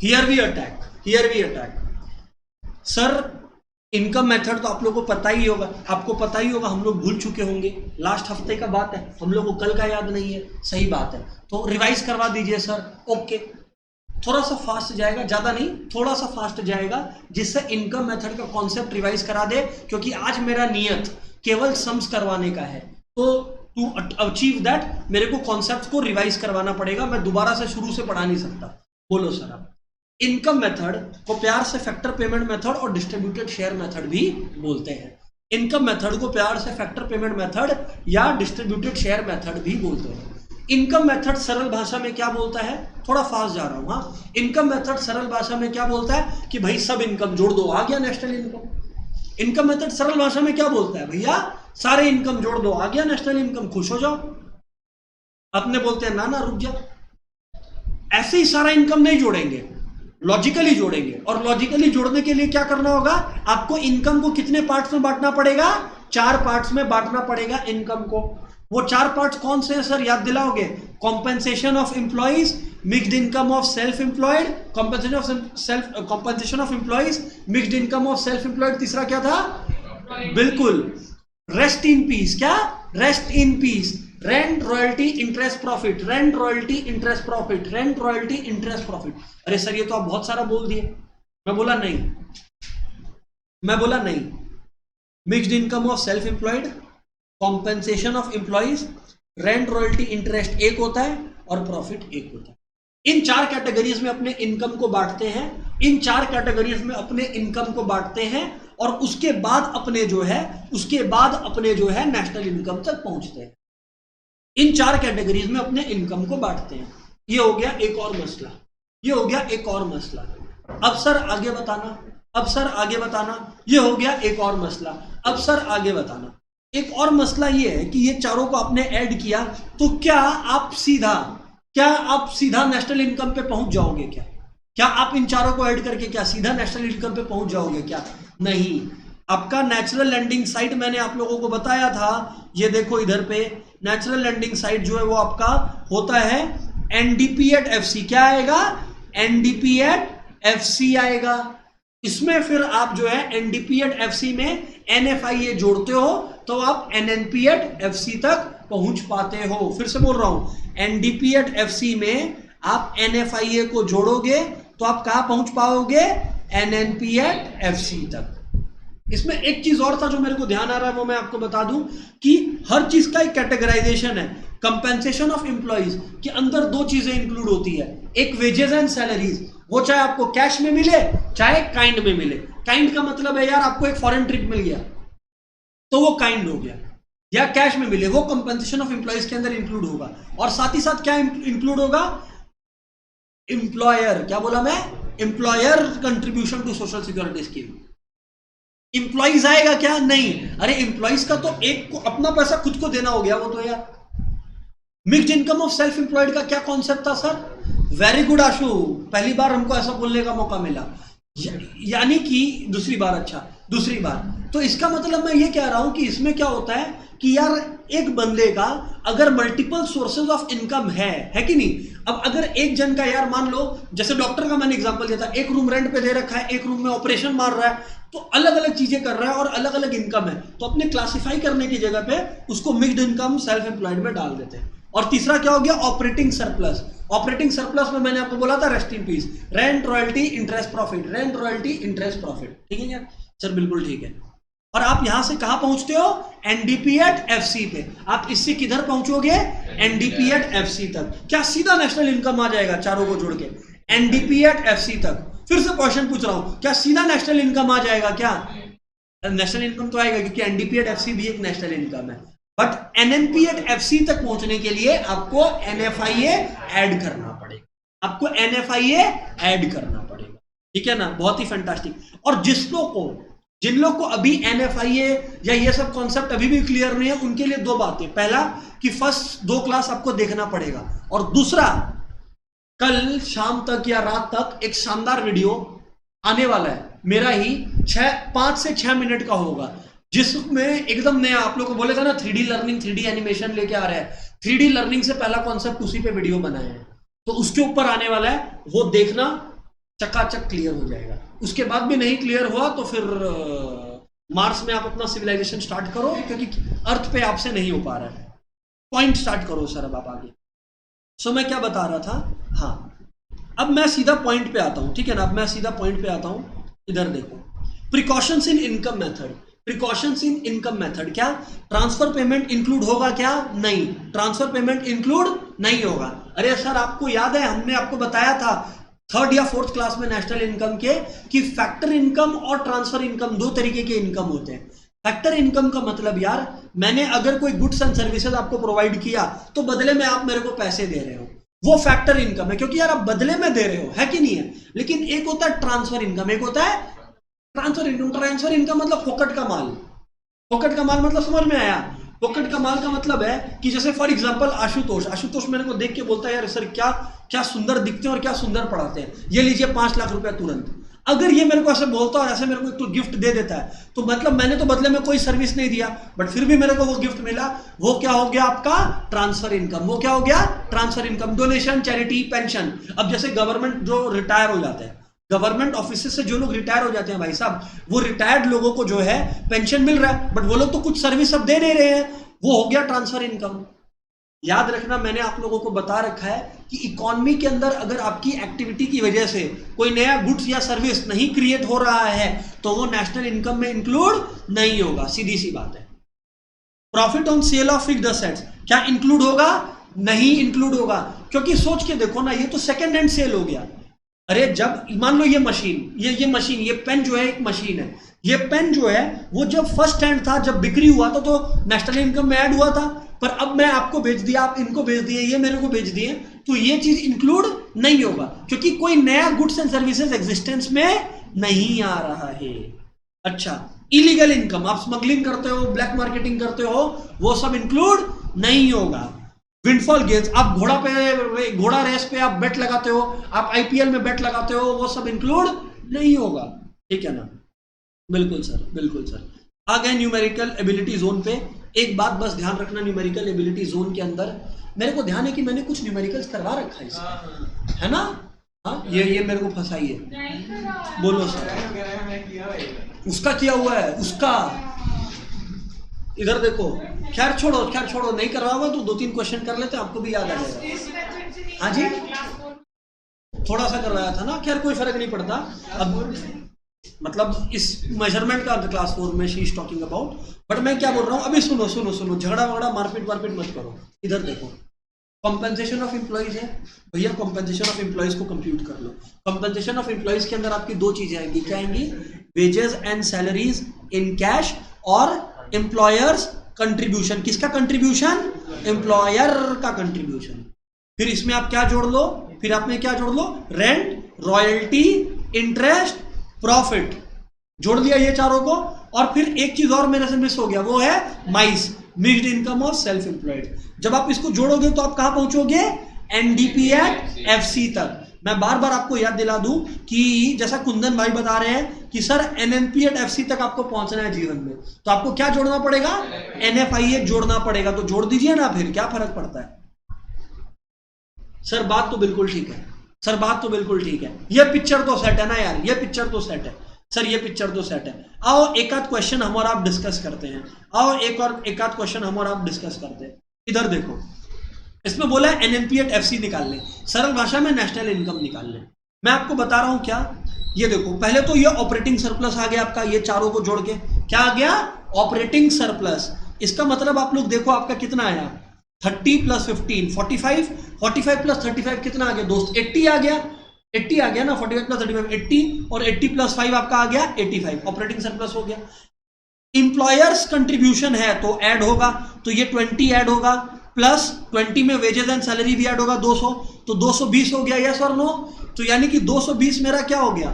Here we attack sir. Income method तो आप लोगों को पता ही होगा, आपको पता ही होगा, हम लोग भूल चुके होंगे, लास्ट हफ्ते का बात है, हम लोग को कल का याद नहीं है। सही बात है, तो रिवाइज करवा दीजिए सर। ओके, थोड़ा सा फास्ट जाएगा, ज्यादा नहीं, थोड़ा सा फास्ट जाएगा, जिससे इनकम मेथड का कॉन्सेप्ट रिवाइज करा दे, क्योंकि आज मेरा नियत केवल सम्स करवाने का है। तो टू अचीव दैट मेरे को कॉन्सेप्ट को रिवाइज करवाना पड़ेगा, मैं दोबारा से शुरू से पढ़ा नहीं सकता। बोलो सर आप। इनकम मेथड को प्यार से फैक्टर पेमेंट मेथड और डिस्ट्रीब्यूटेड शेयर मेथड भी बोलते हैं। इनकम मेथड को प्यार से फैक्टर पेमेंट मेथड या डिस्ट्रीब्यूटेड शेयर मेथड भी बोलते हैं। इनकम मेथड सरल भाषा में क्या बोलता है, थोड़ा फास्ट जा रहा हूं। हाँ, इनकम मेथड सरल भाषा में क्या बोलता है कि भाई सब इनकम जोड़ दो, आ गया नेशनल इनकम। इनकम मेथड सरल भाषा में क्या बोलता है, भैया सारे इनकम जोड़ दो, आ गया नेशनल इनकम, खुश हो जाओ। अपने बोलते हैं ना ना रुक जा, ऐसे ही सारा इनकम नहीं जोड़ेंगे, लॉजिकली जोड़ेंगे। और लॉजिकली जोड़ने के लिए क्या करना होगा, आपको इनकम को कितने पार्ट्स में बांटना पड़ेगा, 4 पार्ट्स में बांटना पड़ेगा इनकम को। वो 4 पार्ट्स कौन से हैं सर, याद दिलाओगे? Compensation of employees, mixed income of self employed, compensation of employees, mixed income of self employed, तीसरा क्या था? बिल्कुल, रेस्ट इन पीस। क्या? Rest in peace. Rent, royalty, interest, profit, rent, royalty, interest, profit, rent, royalty, interest, profit. अरे sir ये तो आप बहुत सारा बोल दिए। मैं बोला नहीं। Mixed income of self employed, compensation of employees, rent, royalty, interest एक होता है और प्रॉफिट एक होता है। इन 4 कैटेगरीज में अपने इनकम को बांटते हैं, इन 4 कैटेगरीज में अपने इनकम को बांटते हैं, और उसके बाद अपने जो है नेशनल इनकम तक पहुंचते हैं। इन 4 कैटेगरीज में अपने इनकम को बांटते हैं। ये हो गया एक और मसला, अब सर आगे बताना, ये हो गया एक और मसला, अब सर आगे बताना। एक और मसला ये है कि ये चारों को आपने ऐड किया, तो क्या आप सीधा नेशनल इनकम पे पहुंच जाओगे क्या आप इन चारों को ऐड करके क्या सीधा नेशनल इनकम पे पहुंच जाओगे क्या? नहीं। आपका नेचुरल लैंडिंग साइट मैंने आप लोगों को बताया था, ये देखो इधर पे नेचुरल लैंडिंग साइट जो है वो आपका होता है एनडीपी एट एफसी। क्या आएगा? एनडीपी एट एफसी आएगा। इसमें फिर आप जो है एनडीपी एट एफसी में एनएफआईए जोड़ते हो तो आप एनएनपी एट एफसी तक पहुंच पाते हो। फिर से बोल रहा हूं, एनडीपी एट एफसी में आप एनएफआईए को जोड़ोगे तो आप कहां पहुंच पाओगे? एनएनपी एट एफसी तक। इसमें एक चीज और था जो मेरे को ध्यान आ रहा है, वो मैं आपको बता दूं कि हर चीज का एक कैटेगराइजेशन है। कंपेंसेशन ऑफ एम्प्लॉइज के अंदर 2 चीजें इंक्लूड होती है, एक वेजेस एंड सैलरीज, वो चाहे आपको कैश में मिले चाहे काइंड में मिले। काइंड का मतलब है यार आपको एक फॉरेन ट्रिप मिल गया तो वो काइंड हो गया, या कैश में मिले वो कंपेंसेशन ऑफ एम्प्लॉइज के अंदर इंक्लूड होगा। और साथ ही साथ क्या इंक्लूड होगा? एम्प्लॉयर, क्या बोला मैं? Employer contribution to social security scheme. Employees आएगा क्या? नहीं। अरे एम्प्लॉइज का तो एक को अपना पैसा खुद को देना हो गया वो तो यार। Mixed income of self employed का क्या कॉन्सेप्ट था सर? वेरी गुड आशु, पहली बार हमको ऐसा बोलने का मौका मिला, यानी कि दूसरी बार। तो इसका मतलब मैं ये कह रहा हूं कि इसमें क्या होता है कि यार एक बंदे का अगर मल्टीपल सोर्सेज ऑफ इनकम है कि नहीं। अब अगर एक जन का यार मान लो, जैसे डॉक्टर का मैंने एग्जांपल दिया था, एक रूम रेंट पे दे रखा है, एक रूम में ऑपरेशन मार रहा है, तो अलग अलग चीजें कर रहा है और अलग अलग इनकम है, तो अपने क्लासिफाई करने की जगह पे उसको मिक्स्ड इनकम सेल्फ एम्प्लॉयड में डाल देते हैं। और तीसरा क्या हो गया? Operating surplus. ऑपरेटिंग सरप्लस में मैंने आपको बोला था rest in peace, rent, royalty, interest, profit, rent, royalty, interest, profit. ठीक है यार सर, बिल्कुल ठीक है। और आप यहां से कहां पहुंचते हो? एनडीपी एट एफसी पे। आप इससे किधर पहुंचोगे? एनडीपी एट एफसी तक। क्या सीधा नेशनल इनकम आ जाएगा चारों को जोड़ के? एनडीपी एट एफसी तक। फिर से क्वेश्चन पूछ रहा हूं, क्या सीधा नेशनल इनकम आ जाएगा क्या? नेशनल इनकम तो आएगा क्योंकि एनडीपी एट एफसी भी एक नेशनल इनकम है, बट एनएनपी एट एफसी तक पहुंचने के लिए आपको एनएफआईए ऐड करना पड़ेगा। ठीक है ना? बहुत ही फैंटास्टिक। और जिन लोग को अभी एनएफआईए या ये सब कॉन्सेप्ट अभी भी क्लियर नहीं है, उनके लिए 2 बातें। पहला कि फर्स्ट 2 क्लास आपको देखना पड़ेगा, और दूसरा कल शाम तक या रात तक एक शानदार वीडियो आने वाला है मेरा ही, 5 से 6 मिनट का होगा, जिसमें एकदम नया आप लोगों को बोले था ना 3D लर्निंग, 3D एनिमेशन लेके आ रहा है। 3D लर्निंग से पहला कॉन्सेप्ट उसी पे वीडियो बनाया है, तो उसके ऊपर आने वाला है, वो देखना। चकाचक क्लियर हो जाएगा। उसके बाद भी नहीं क्लियर हुआ तो फिर मार्स में आप अपना सिविलाइजेशन स्टार्ट करो, क्योंकि अर्थ पे आपसे नहीं हो पा रहा है। पॉइंट स्टार्ट करो सर अब आप आगे। सो मैं क्या बता रहा था, हाँ अब मैं सीधा पॉइंट पे आता हूं, ठीक है ना। अब मैं सीधा पॉइंट पे आता हूं, इधर देखो, प्रिकॉशंस इन इनकम मेथड। प्रिकॉशंस इन इनकम मेथड क्या, ट्रांसफर पेमेंट इंक्लूड होगा क्या, नहीं, ट्रांसफर पेमेंट इंक्लूड नहीं होगा। अरे सर आपको याद है हमने आपको बताया था 3rd या 4th क्लास में नेशनल इनकम के कि फैक्टर इनकम और ट्रांसफर इनकम 2 तरीके के इनकम होते हैं। फैक्टर इनकम का मतलब यार, मैंने अगर कोई गुड्स एंड सर्विसेज आपको प्रोवाइड किया तो बदले में आप मेरे को पैसे दे रहे हो, वो फैक्टर इनकम है, क्योंकि यार आप बदले में दे रहे हो, है कि नहीं है। लेकिन एक होता है ट्रांसफर इनकम, एक होता है ट्रांसफर इनकम। ट्रांसफर इनकम मतलब फोकट का माल। फोकट का माल मतलब समझ में आया। फोकट का माल का मतलब है कि जैसे फॉर एग्जांपल आशुतोष मेरे को देख के बोलता है यार सर क्या क्या सुंदर दिखते हैं और क्या सुंदर पढ़ाते हैं, ये लीजिए 5 लाख रुपया तुरंत। अगर ये मेरे को ऐसे बोलता और ऐसे मेरे को एक गिफ्ट दे देता है तो मतलब मैंने तो बदले में कोई सर्विस नहीं दिया, बट फिर भी मेरे को वो गिफ्ट मिला, वो क्या हो गया आपका ट्रांसफर इनकम। वो क्या हो गया transfer income. Donation, charity, pension. अब जैसे गवर्नमेंट जो रिटायर हो जाते हैं, गवर्नमेंट ऑफिस से जो लोग रिटायर हो जाते हैं भाई साहब, वो रिटायर्ड लोगों को जो है पेंशन मिल रहा है, बट वो लोग तो कुछ सर्विस अब दे नहीं रहे हैं, वो हो गया ट्रांसफर इनकम। याद रखना मैंने आप लोगों को बता रखा है कि इकोनॉमी के अंदर अगर आपकी एक्टिविटी की वजह से कोई नया गुड्स या सर्विस नहीं क्रिएट हो रहा है तो वो नेशनल इनकम में इंक्लूड नहीं होगा, सीधी सी बात है। Profit on sale of fixed assets क्या इंक्लूड होगा, नहीं इंक्लूड होगा, क्योंकि सोच के देखो ना, ये तो सेकेंड हैंड सेल हो गया। अरे जब मान लो ये मशीन, ये मशीन, ये पेन जो है एक मशीन है, ये पेन जो है वो जब फर्स्ट हैंड था, जब बिक्री हुआ था तो नेशनल इनकम में ऐड हुआ था, पर अब मैं आपको बेच दिया, आप इनको बेच दिए, ये मेरे को बेच दिए, तो ये चीज इंक्लूड नहीं होगा, क्योंकि कोई नया गुड्स एंड सर्विसेज एग्जिस्टेंस में नहीं आ रहा है। अच्छा, इलीगल इनकम, आप स्मगलिंग करते हो, ब्लैक मार्केटिंग करते हो, वो सब इंक्लूड नहीं होगा। विंडफॉल गेन्स, आप घोड़ा रेस पे आप बेट लगाते हो, आप आईपीएल में बेट लगाते हो, वो सब इंक्लूड नहीं होगा, ठीक है ना। बिल्कुल सर, बिल्कुल सर। आ गए न्यूमेरिकल एबिलिटी जोन पे। एक बात बस ध्यान रखना, न्यूमेरिकल एबिलिटी जोन के अंदर मेरे को ध्यान है कि मैंने कुछ न्यूमेरिकल्स करवा रखा है इसमें, है ना। हाँ, ये मेरे को फंसाई है। बोलो सर, उसका किया हुआ है, उसका इधर देखो। खैर छोड़ो, नहीं करवाऊंगा तो 2-3 क्वेश्चन कर लेते, आपको भी याद आ जाएगा। हाँ जी, थोड़ा सा करवाया था ना, खैर कोई फर्क नहीं पड़ता। अब मतलब इस मेजरमेंट का क्लास 4 में she is talking about, but मैं क्या बोल रहा हूँ अभी, सुनो, झगड़ा वगड़ा मारपीट मत करो। इधर देखो, कॉम्पेंसेशन ऑफ एम्प्लॉइज है भैया, कॉम्पेंसेशन ऑफ एम्प्लॉइज को कंप्यूट कर लो। कॉम्पेंसेशन ऑफ एम्प्लॉइज के अंदर आपकी 2 चीजें आएंगी, क्या आएंगी, wages and salaries in cash और एम्प्लॉयर्स कंट्रीब्यूशन। किसका कंट्रीब्यूशन, एम्प्लॉयर का कंट्रीब्यूशन। फिर इसमें आप क्या जोड़ लो, फिर आप में क्या जोड़ लो, रेंट, रॉयल्टी, इंटरेस्ट, प्रॉफिट, जोड़ दिया ये चारों को। और फिर एक चीज और मेरे से मिस हो गया, वो है mice, mixed income of self employed. जब आप इसको जोड़ोगे तो आप कहां पहुंचोगे, एनडीपी एट एफसी तक। मैं बार बार आपको याद दिला दूं कि जैसा कुंदन भाई बता रहे हैं कि सर एनएनपी एट एफसी तक आपको पहुंचना है जीवन में, तो आपको क्या जोड़ना पड़ेगा, एनएफआईए जोड़ना पड़ेगा। तो जोड़ दीजिए ना, फिर क्या फर्क पड़ता है। सर बात तो बिल्कुल ठीक है, सर बात तो बिल्कुल ठीक है। ये पिक्चर तो सेट है ना यार, ये पिक्चर तो सेट है सर, ये पिक्चर तो सेट है। आओ एक आध क्वेश्चन हम और आप डिस्कस करते हैं, आओ एक आध क्वेश्चन हम और आप डिस्कस करते हैं। इधर देखो, इसमें बोला है एनएनपी एट एफसी निकाल ले, सरल भाषा में नेशनल इनकम निकाल ले। मैं आपको बता रहा हूं क्या, ये देखो, पहले तो ये ऑपरेटिंग सरप्लस आ गया आपका, ये चारों को जोड़ के क्या आ गया, ऑपरेटिंग सरप्लस। इसका मतलब आप लोग देखो आपका कितना आया, 30 + 15 45, 45 + 35 कितना आ गया दोस्त, 80 आ गया, 80 आ गया ना, 45 + 35 80, और 80 + 5 आपका आ गया 85, ऑपरेटिंग सरप्लस हो गया। इंप्लॉयर्स कंट्रीब्यूशन है तो ऐड होगा, तो ये 20 ऐड होगा, प्लस 20 में वेजेस एंड सैलरी भी ऐड होगा 200, तो 220 हो गया, यस और नो। तो यानी कि 220 मेरा क्या हो गया,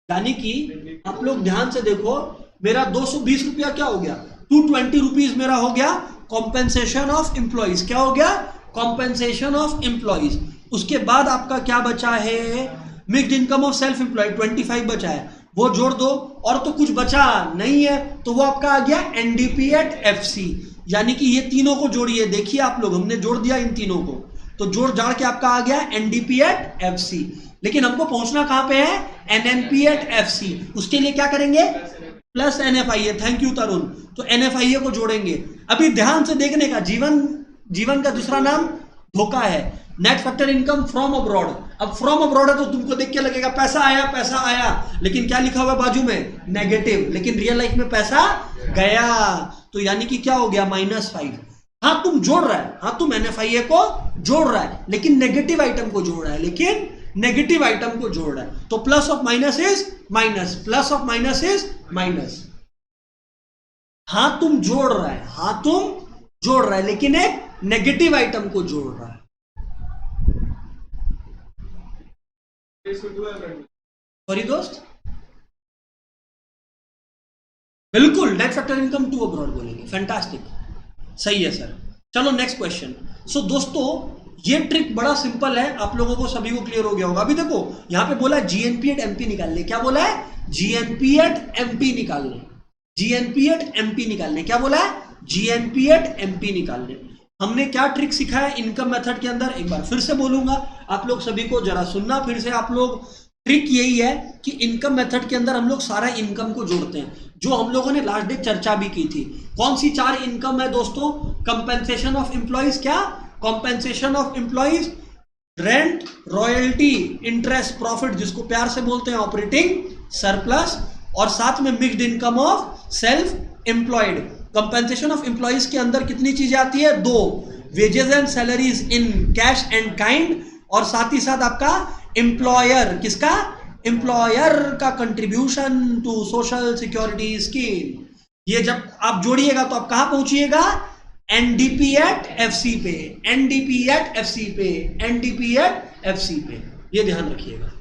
यानी कि आप लोग ध्यान से देखो, मेरा 220 रुपया क्या हो गया, 220 रुपीज मेरा हो गया कॉम्पेंसेशन ऑफ एम्प्लॉइज। क्या हो गया, कॉम्पेंसेशन ऑफ एम्प्लॉइज। उसके बाद आपका क्या बचा है, mixed income of self employed 25 बचा है, वो जोड़ दो। और तो कुछ बचा नहीं है, तो वो आपका आ गया एनडीपी एट एफसी। यानी कि ये तीनों को जोड़िए, देखिए आप लोग, हमने जोड़ दिया इन तीनों को, तो जोड़ जाड़ के आपका आ गया एनडीपी एट एफसी। लेकिन हमको पहुंचना कहां पे है, एनएनपी एट एफसी। उसके लिए क्या करेंगे, प्लस एनएफआईए। थैंक यू तरुण। तो एनएफआईए को जोड़ेंगे। अभी ध्यान से देखने का, जीवन का दूसरा नाम धोखा है। Net factor income from abroad. अब फ्रॉम अब्रॉड है तो तुमको देख के लगेगा पैसा आया, लेकिन क्या लिखा हुआ बाजू में, नेगेटिव। लेकिन रियल लाइफ में पैसा गया, तो यानी कि क्या हो गया, -5। हाँ तुम जोड़ रहा है, हाँ तुम एनएफआईए को जोड़ रहा है, लेकिन नेगेटिव आइटम को जोड़ रहा है, तो plus of minus is minus, plus of minus is minus. हाँ तुम जोड़ रहा है, लेकिन एक नेगेटिव आइटम को जोड़ रहा है। सॉरी दोस्त, बिल्कुल net factor income to abroad बोलेंगे। फैंटास्टिक, सही है सर। चलो नेक्स्ट क्वेश्चन। सो दोस्तों ये ट्रिक बड़ा सिंपल है, आप लोगों को सभी को क्लियर हो गया होगा। अभी देखो यहां पे बोला है जीएनपी एट एमपी निकालने। क्या बोला है, जीएनपी एट एमपी निकालने, जीएनपी एट एमपी निकालने। क्या बोला है, जीएनपी एट एमपी निकालने। हमने क्या ट्रिक सीखा है इनकम मेथड के अंदर, एक बार फिर से बोलूंगा आप लोग सभी को जरा सुनना फिर से आप लोग। ट्रिक यही है कि इनकम मेथड के अंदर हम लोग सारा इनकम को जोड़ते हैं, जो हम लोगों ने लास्ट डे चर्चा भी की थी। कौन सी 4 इनकम है दोस्तों, कंपेंसेशन ऑफ एम्प्लॉइज, क्या compensation of employees, rent, royalty, interest, profit जिसको प्यार से बोलते हैं ऑपरेटिंग सरप्लस, और साथ में mixed income of self employed. Compensation of employees के अंदर कितनी चीजें आती है, 2, wages and salaries in cash and kind, और साथ ही साथ आपका एम्प्लॉयर, किसका, एम्प्लॉयर का contribution to social security scheme. ये जब आप जोड़िएगा तो आप कहां पहुंचिएगा, एनडीपी एट एफसी पे, एनडीपी एट एफसी पे, एनडीपी एट एफसी पे। ये ध्यान रखिएगा,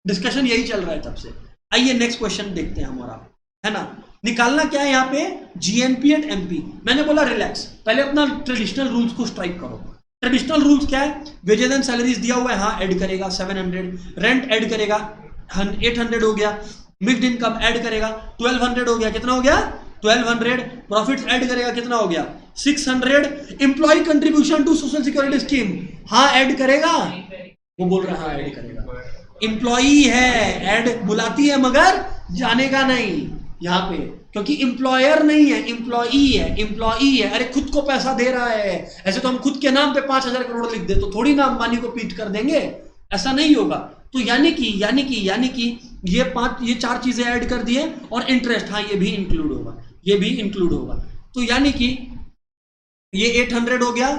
डिस्कशन यही चल रहा है तब से। आइए नेक्स्ट क्वेश्चन देखते हैं हमारा, है ना। निकालना क्या है यहाँ पे, जीएनपी एट एमपी। मैंने बोला रिलैक्स, पहले अपना ट्रेडिशनल रूल्स को स्ट्राइक करो। ट्रेडिशनल रूल्स क्या है, वेजेस एंड सैलरीज दिया हुआ है, हाँ ऐड करेगा 700, रेंट ऐड करेगा 800 हो गया, मिक्स्ड इनकम ऐड करेगा 1200 हो गया, कितना हो गया 1200, प्रॉफिट्स ऐड करेगा कितना हो गया 600, employ contribution to social security scheme, हाँ ऐड करेगा, वो बोल रहा है हाँ ऐड करेगा, एम्प्लॉई है, ऐड बुलाती है मगर जानेगा नहीं यहाँ पे, क्योंकि एम्प्लॉयर नहीं है, एम्प्लॉई है। अरे खुद को पैसा दे रहा है, ऐसे तो हम खुद के नाम पे 5000 करोड़ लिख दे तो थोड़ी ना अंबानी को पीट कर देंगे, ऐसा नहीं होगा। तो यानी कि ये 4 चीजें ऐड कर दिए, और इंटरेस्ट, हाँ ये भी इंक्लूड होगा, तो यानी कि ये 800 हो गया,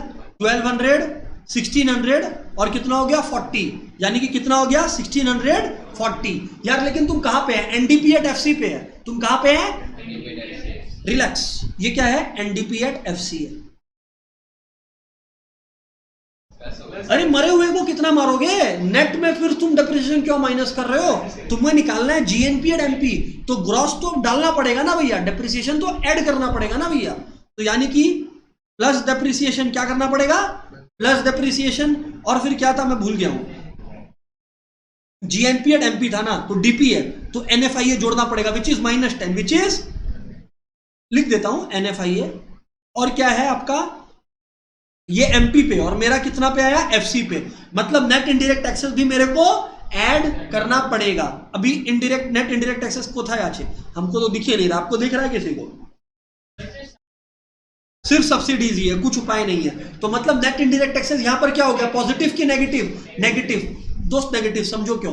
1200, 1600 और कितना हो गया 40, यानी कि कितना हो गया 1640। यार लेकिन तुम कहां पे है, एनडीपी एट एफसी पे है, तुम कहां पे है, रिलैक्स, ये क्या है एनडीपी एट एफसी है। अरे मरे हुए को कितना मारोगे, नेट में फिर तुम डेप्रिसिएशन क्यों माइनस कर रहे हो, तुम्हें निकालना है जीएनपी एट एमपी, तो ग्रॉस तो डालना पड़ेगा ना भैया, डेप्रिसिएशन तो ऐड करना पड़ेगा ना भैया, तो यानी कि प्लस डेप्रिसिएशन, क्या करना पड़ेगा प्लस डेप्रिसिएशन, और फिर क्या था मैं भूल गया हूं, जीएनपी एट एमपी था ना, तो डीपी है तो एनएफआईए जोड़ना पड़ेगा, विच इज -10, विच इज, लिख देता हूं एनएफआईए, और क्या है आपका ये एमपी पे, और मेरा कितना पे आया एफसी पे, मतलब नेट इनडायरेक्ट टैक्सेस भी मेरे को ऐड करना पड़ेगा। अभी नेट इनडायरेक्ट टैक्सेस को था याचे, हमको तो दिखे नहीं रहा, आपको दिख रहा है किसी को, सिर्फ सब्सिडीज ही है, कुछ उपाय नहीं है। तो मतलब नेट इनडायरेक्ट टैक्सेस यहां पर क्या हो गया, पॉजिटिव की नेगेटिव दोस्त, नेगेटिव, समझो क्यों।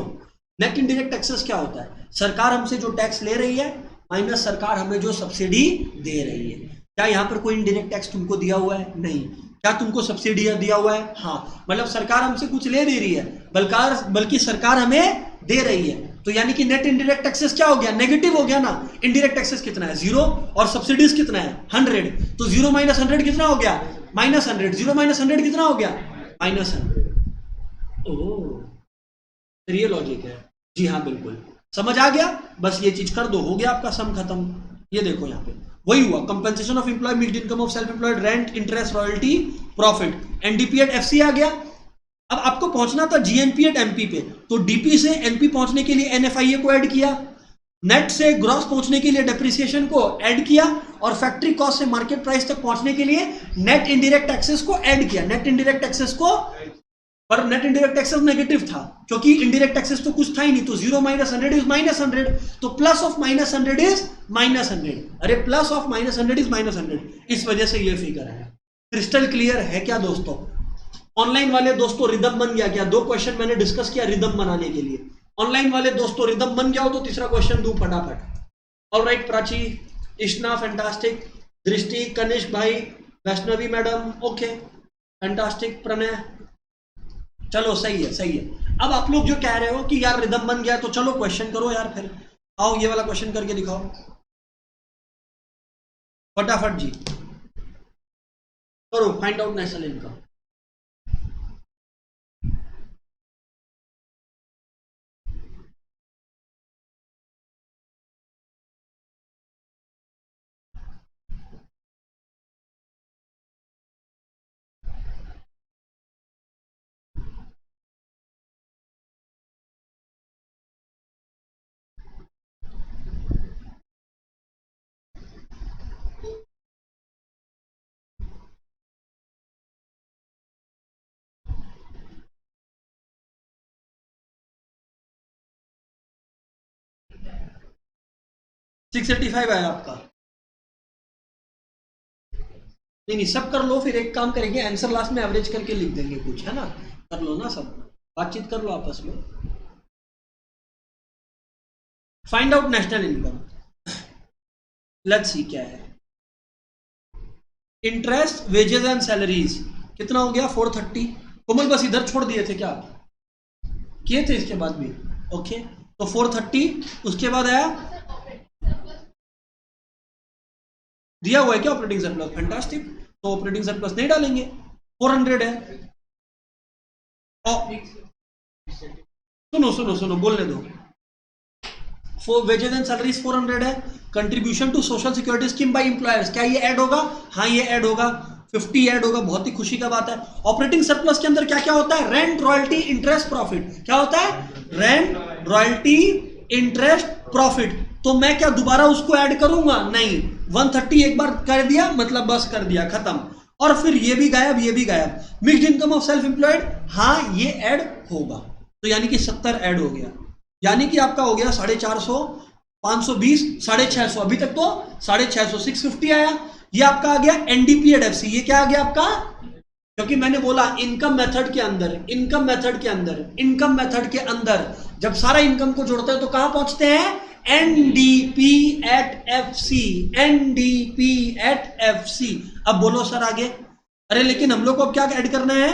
नेट इनडायरेक्ट टैक्सेस क्या होता है, सरकार हमसे जो टैक्स ले रही है माइनस सरकार हमें जो सब्सिडी दे रही है। क्या यहां पर कोई इनडायरेक्ट टैक्स तुमको दिया हुआ है, नहीं। क्या तुमको सब्सिडी दिया हुआ है, हाँ, मतलब सरकार हमसे कुछ ले दे रही है, बल्कि सरकार हमें दे रही है, तो यानी कि नेट इनडायरेक्ट टैक्सेस क्या हो गया, नेगेटिव हो गया ना। इनडायरेक्ट टैक्सेस कितना है 0, और सब्सिडीज कितना है 100, तो 0 - 100 कितना हो गया -100, 0 - 100 कितना हो गया -100। ओह, ये लॉजिक है, जी हाँ बिल्कुल समझ आ गया, बस ये चीज कर दो, हो गया आपका सम खत्म। ये देखो यहाँ पे वही हुआ, compensation of employee, mixed income of self employed, rent, interest, royalty, profit, NDP at FC आ गया। अब आपको पहुंचना था जीएनपी एट एमपी पे, तो डीपी से एनपी पहुंचने के लिए एनएफआईए को ऐड किया, नेट से ग्रॉस पहुंचने के लिए डेप्रिसिएशन को ऐड किया, और फैक्ट्री कॉस्ट से मार्केट प्राइस तक पहुंचने के लिए नेट इनडायरेक्ट टैक्सेस को ऐड किया, नेट इनडायरेक्ट टैक्सेस को पर नेट इनडायरेक्ट टैक्सेस नेगेटिव था, क्योंकि इनडायरेक्ट टैक्सेस तो कुछ था ही नहीं, तो 0 माइनस 100 इज माइनस 100, तो plus of minus 100 is minus 100। अरे plus of minus 100 is minus 100, इस वजह से ये फिगर है। क्रिस्टल क्लियर है क्या दोस्तों? ऑनलाइन वाले दोस्तों रिदम बन गया क्या? 2 क्वेश्चन मैंने डिस्कस किया रिदम बनाने के लिए। ऑनलाइन वाले दोस्तों रिदम बन गया हो तो तीसरा क्वेश्चन दूं फटाफट। ऑलराइट प्राची, इश्ना फैंटास्टिक, दृष्टि, कनिष्क भाई, Vaishnavi madam okay fantastic, Pranay चलो सही है सही है। अब आप लोग जो कह रहे हो कि यार रिदम बन गया तो चलो क्वेश्चन करो यार, फिर आओ ये वाला क्वेश्चन करके दिखाओ फटाफट जी, करो find out national income. Six 85 है आपका? नहीं नहीं सब कर लो, फिर एक काम करेंगे आंसर लास्ट में एवरेज करके लिख देंगे कुछ, है ना? कर लो ना सब, बातचीत कर लो आपस में। Find out national income, let's see क्या है। इंटरेस्ट, वेजेस एंड सैलरीज कितना हो गया? 430। कोमल बस इधर छोड़ दिए थे क्या? किए थे इसके बाद भी? ओके तो 430, उसके बाद आया दिया हुआ है क्या ऑपरेटिंग सरप्लस? फैंटास्टिक, तो ऑपरेटिंग सरप्लस नहीं डालेंगे, 400 है। सुनो सुनो सुनो बोलने दो। वेजेस एंड सैलरीज 400 है। Contribution to social security scheme by employers, क्या ये ऐड होगा? हाँ ये ऐड होगा, 50 ऐड होगा, बहुत ही खुशी का बात है। ऑपरेटिंग सरप्लस के अंदर क्या क्या होता है? Rent, royalty, interest, profit. क्या होता है? Rent, royalty, interest, profit. तो मैं क्या दोबारा उसको ऐड करूंगा? नहीं, 130 एक बार कर दिया मतलब बस कर दिया, खत्म। और फिर ये भी गायब, ये भी गायब। Mixed income of self employed, हाँ ये ऐड होगा, तो यानी कि 70 ऐड हो गया, यानी कि आपका हो गया 450, 520, 650। अभी तक तो 650, 650 आया। ये आपका आ गया एनडीपीएडएफसी। ये क्या आ गया आपका? क्योंकि मैंने बोला इनकम मेथड के अंदर, इनकम मेथड के अंदर, इनकम मेथड के अंदर जब सारा इनकम को जोड़ते हैं तो कहां पहुंचते हैं? NDP at F C, NDP at F C. अब बोलो सर आगे। अरे लेकिन हम लोग को अब क्या ऐड करना है?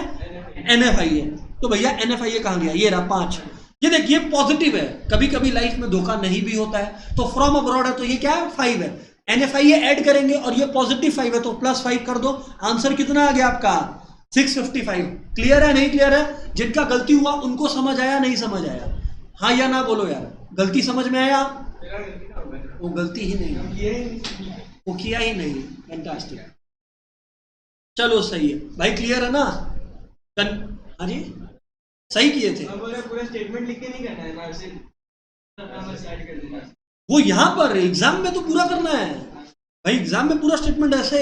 एनएफआईए। तो भैया एनएफआईए कहां गया? ये रहा 5। ये देखिए पॉजिटिव है, कभी कभी लाइफ में धोखा नहीं भी होता है। तो फ्रॉम अब्रॉड है तो ये क्या है? 5 है। एनएफआईए ऐड करेंगे और ये पॉजिटिव 5 है तो +5 कर दो। आंसर कितना आ गया आपका? 655। क्लियर है नहीं क्लियर है? जिनका गलती हुआ उनको समझ आया नहीं समझ आया? हाँ या ना बोलो यार, गलती समझ में आया? वो गलती ही नहीं, वो किया ही नहीं। फैंटास्टिक, चलो सही है भाई, क्लियर है ना? हाँ जी सही किए थे। पूरा स्टेटमेंट लिख के नहीं करना है ना, सिर्फ ऐड कर देना। वो यहां पर एग्जाम में तो पूरा करना है भाई, एग्जाम में पूरा स्टेटमेंट ऐसे,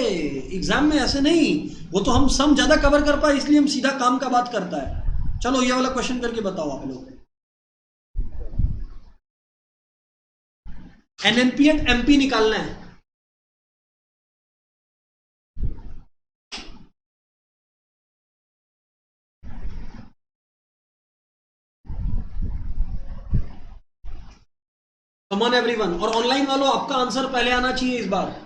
एग्जाम में ऐसे नहीं। वो तो हम सम ज्यादा कवर कर पाए इसलिए हम सीधा काम का बात करता है। चलो ये वाला क्वेश्चन करके बताओ आप लोग। एनएनपी एंड एमपी निकालना है। कम ऑन एवरीवन, और ऑनलाइन वालों आपका आंसर पहले आना चाहिए इस बार।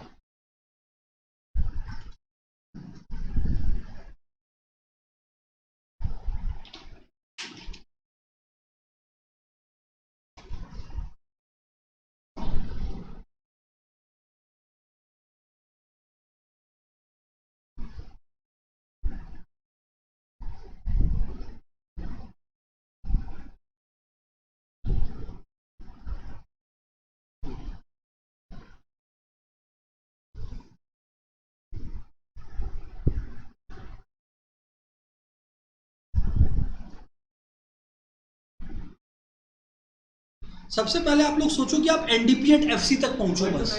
सबसे पहले आप लोग सोचो कि आप एनडीपी एट एफसी तक पहुंचो बस।